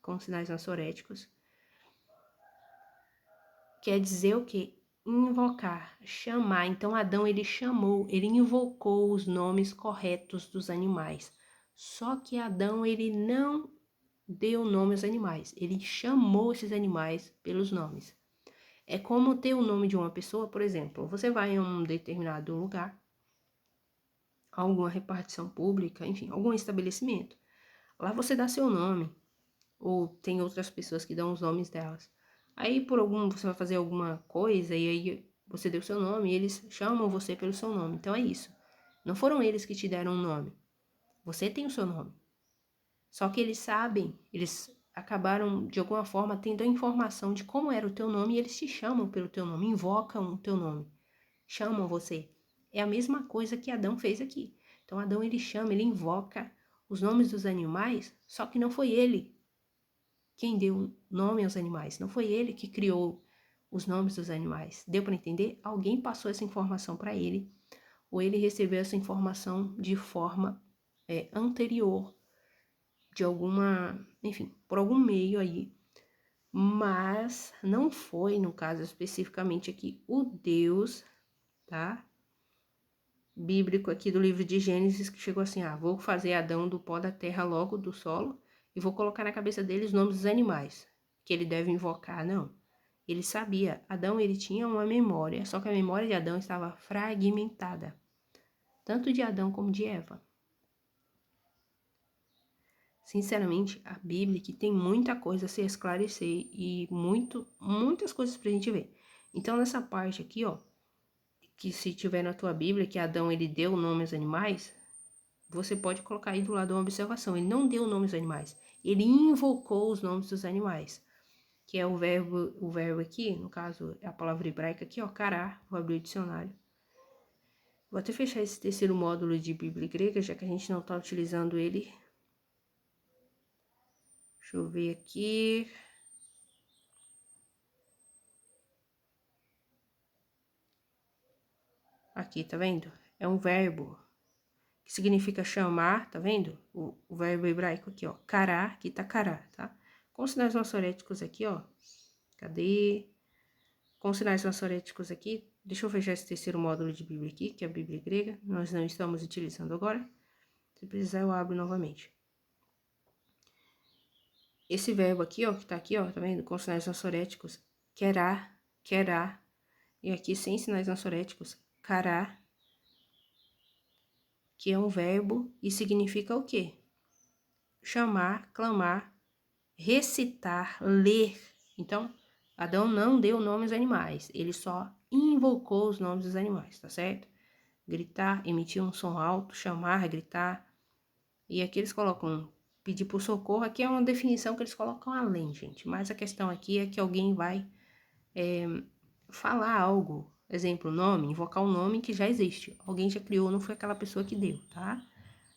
com sinais ansoréticos, quer dizer o quê? Invocar, chamar. Então, Adão, ele chamou, ele invocou os nomes corretos dos animais. Só que Adão, ele não deu nome aos animais, ele chamou esses animais pelos nomes. É como ter o nome de uma pessoa, por exemplo, você vai em um determinado lugar, alguma repartição pública, enfim, algum estabelecimento. Lá você dá seu nome, ou tem outras pessoas que dão os nomes delas. Aí você vai fazer alguma coisa e aí você deu seu nome e eles chamam você pelo seu nome. Então é isso. Não foram eles que te deram um nome. Você tem o seu nome. Só que eles sabem, eles acabaram de alguma forma tendo a informação de como era o teu nome e eles te chamam pelo teu nome, invocam o teu nome, chamam você. É a mesma coisa que Adão fez aqui. Então Adão, ele chama, ele invoca os nomes dos animais, só que não foi ele quem deu nome aos animais, não foi ele que criou os nomes dos animais. Deu para entender? Alguém passou essa informação para ele, ou ele recebeu essa informação de forma anterior, de alguma, enfim, por algum meio aí, mas não foi, no caso especificamente aqui, o Deus, tá? Bíblico aqui do livro de Gênesis, que chegou assim, vou fazer Adão do pó da terra, logo do solo, e vou colocar na cabeça dele os nomes dos animais, que ele deve invocar. Não, ele sabia, Adão, ele tinha uma memória, só que a memória de Adão estava fragmentada, tanto de Adão como de Eva. Sinceramente, a Bíblia que tem muita coisa a se esclarecer e muitas coisas pra gente ver. Então, nessa parte aqui, ó, que se tiver na tua Bíblia, que Adão, ele deu nome aos animais, você pode colocar aí do lado uma observação. Ele não deu nome aos animais, ele invocou os nomes dos animais, que é o verbo aqui, no caso, é a palavra hebraica aqui, ó, kará, vou abrir o dicionário. Vou até fechar esse terceiro módulo de Bíblia grega, já que a gente não tá utilizando ele. Deixa eu ver aqui. Aqui, tá vendo? É um verbo que significa chamar, tá vendo? O verbo hebraico aqui, ó, kará, aqui tá kará, tá? Com sinais ansoréticos aqui, ó. Cadê? com sinais ansoréticos aqui, deixa eu fechar esse terceiro módulo de Bíblia aqui, que é a Bíblia grega, nós não estamos utilizando agora. Se precisar, eu abro novamente. Esse verbo aqui, ó, que tá aqui, ó, tá vendo? Com sinais ansoréticos, querá, querá, e aqui sem sinais ansoréticos, cará, que é um verbo e significa o quê? Chamar, clamar, recitar, ler. Então, Adão não deu nome aos animais, ele só invocou os nomes dos animais, tá certo? Gritar, emitir um som alto, chamar, gritar. E aqui eles colocam pedir por socorro, aqui é uma definição que eles colocam além, gente. Mas a questão aqui é que alguém vai falar algo, exemplo, nome, invocar um nome que já existe. Alguém já criou, não foi aquela pessoa que deu, tá?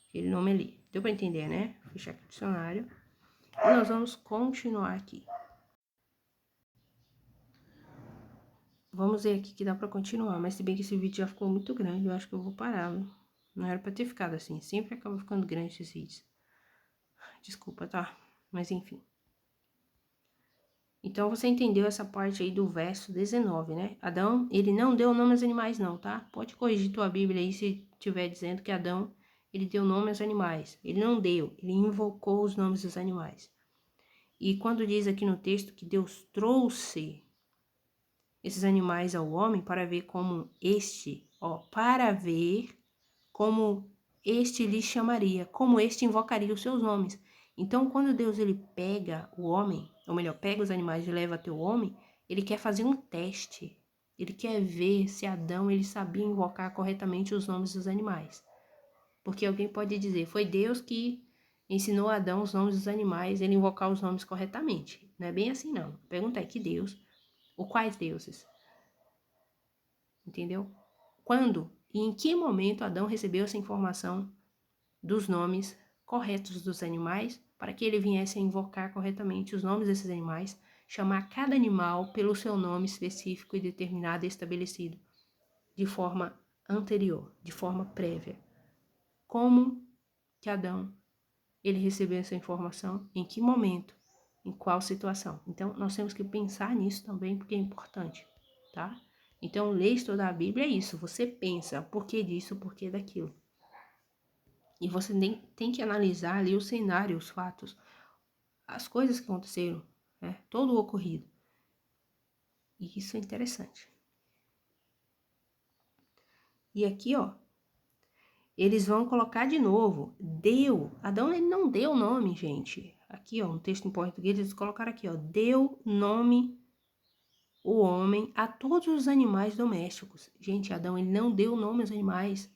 Aquele nome ali. Deu pra entender, né? Fechar aqui o dicionário. E nós vamos continuar aqui. Vamos ver aqui que dá pra continuar, mas se bem que esse vídeo já ficou muito grande, eu acho que eu vou parar, viu? Não era pra ter ficado assim, sempre acaba ficando grande esses vídeos. Desculpa, tá? Mas enfim. Então, você entendeu essa parte aí do verso 19, né? Adão, ele não deu nome aos animais não, tá? Pode corrigir tua Bíblia aí se estiver dizendo que Adão, ele deu nome aos animais. Ele não deu, ele invocou os nomes dos animais. E quando diz aqui no texto que Deus trouxe esses animais ao homem para ver como este, ó, para ver como este lhe chamaria, como este invocaria os seus nomes. Então, quando Deus ele pega o homem, ou melhor, pega os animais e leva até o homem, ele quer fazer um teste. Ele quer ver se Adão ele sabia invocar corretamente os nomes dos animais. Porque alguém pode dizer, foi Deus que ensinou a Adão os nomes dos animais, ele invocar os nomes corretamente. Não é bem assim, não. A pergunta é que Deus, ou quais deuses? Entendeu? Quando e em que momento Adão recebeu essa informação dos nomes corretos dos animais para que ele viesse a invocar corretamente os nomes desses animais, chamar cada animal pelo seu nome específico e determinado e estabelecido de forma anterior, de forma prévia. Como que Adão ele recebeu essa informação? Em que momento? Em qual situação? Então, nós temos que pensar nisso também, porque é importante, tá? Então, ler e estudar a Bíblia é isso. Você pensa, por que disso, por que daquilo. E você tem que analisar ali o cenário, os fatos, as coisas que aconteceram, né? Todo o ocorrido. E isso é interessante. E aqui, ó, eles vão colocar de novo, deu. Adão, ele não deu nome, gente. Aqui, ó, no texto em português, eles colocaram aqui, ó, deu nome o homem a todos os animais domésticos. Gente, Adão, ele não deu nome aos animais.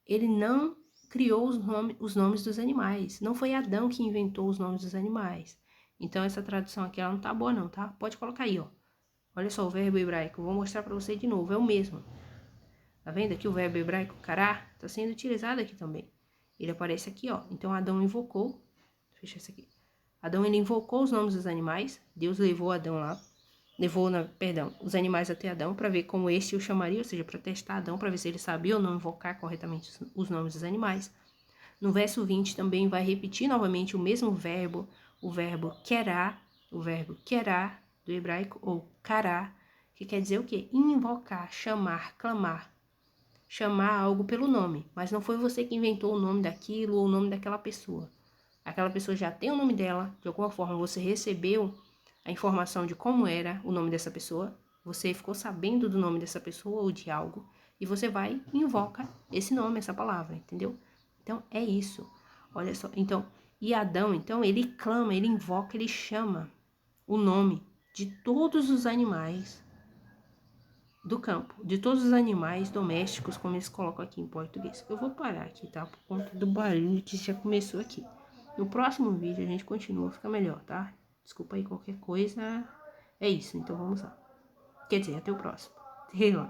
Ele não criou os nomes dos animais. Não foi Adão que inventou os nomes dos animais. Então, essa tradução aqui, ela não tá boa não, tá? Pode colocar aí, ó. Olha só o verbo hebraico. Vou mostrar pra você de novo. É o mesmo. Tá vendo aqui o verbo hebraico, cará? Tá sendo utilizado aqui também. Ele aparece aqui, ó. Então, Adão invocou. Fecha isso aqui. Adão, ele invocou os nomes dos animais. Deus levou Adão lá. Os animais até Adão para ver como este o chamaria, ou seja, para testar Adão, para ver se ele sabia ou não invocar corretamente os nomes dos animais. No verso 20 também vai repetir novamente o mesmo verbo, o verbo querá, do hebraico, ou cará, que quer dizer o quê? Invocar, chamar, clamar. Chamar algo pelo nome, mas não foi você que inventou o nome daquilo ou o nome daquela pessoa. Aquela pessoa já tem o nome dela, de alguma forma você recebeu a informação de como era o nome dessa pessoa, você ficou sabendo do nome dessa pessoa ou de algo, e você vai e invoca esse nome, essa palavra, entendeu? Então, é isso. Olha só, então, e Adão, então, ele clama, ele invoca, ele chama o nome de todos os animais do campo, de todos os animais domésticos, como eles colocam aqui em português. Eu vou parar aqui, tá? Por conta do barulho que já começou aqui. No próximo vídeo a gente continua, fica melhor, tá? Desculpa aí qualquer coisa. É isso, então vamos lá. Quer dizer, até o próximo. Sei lá.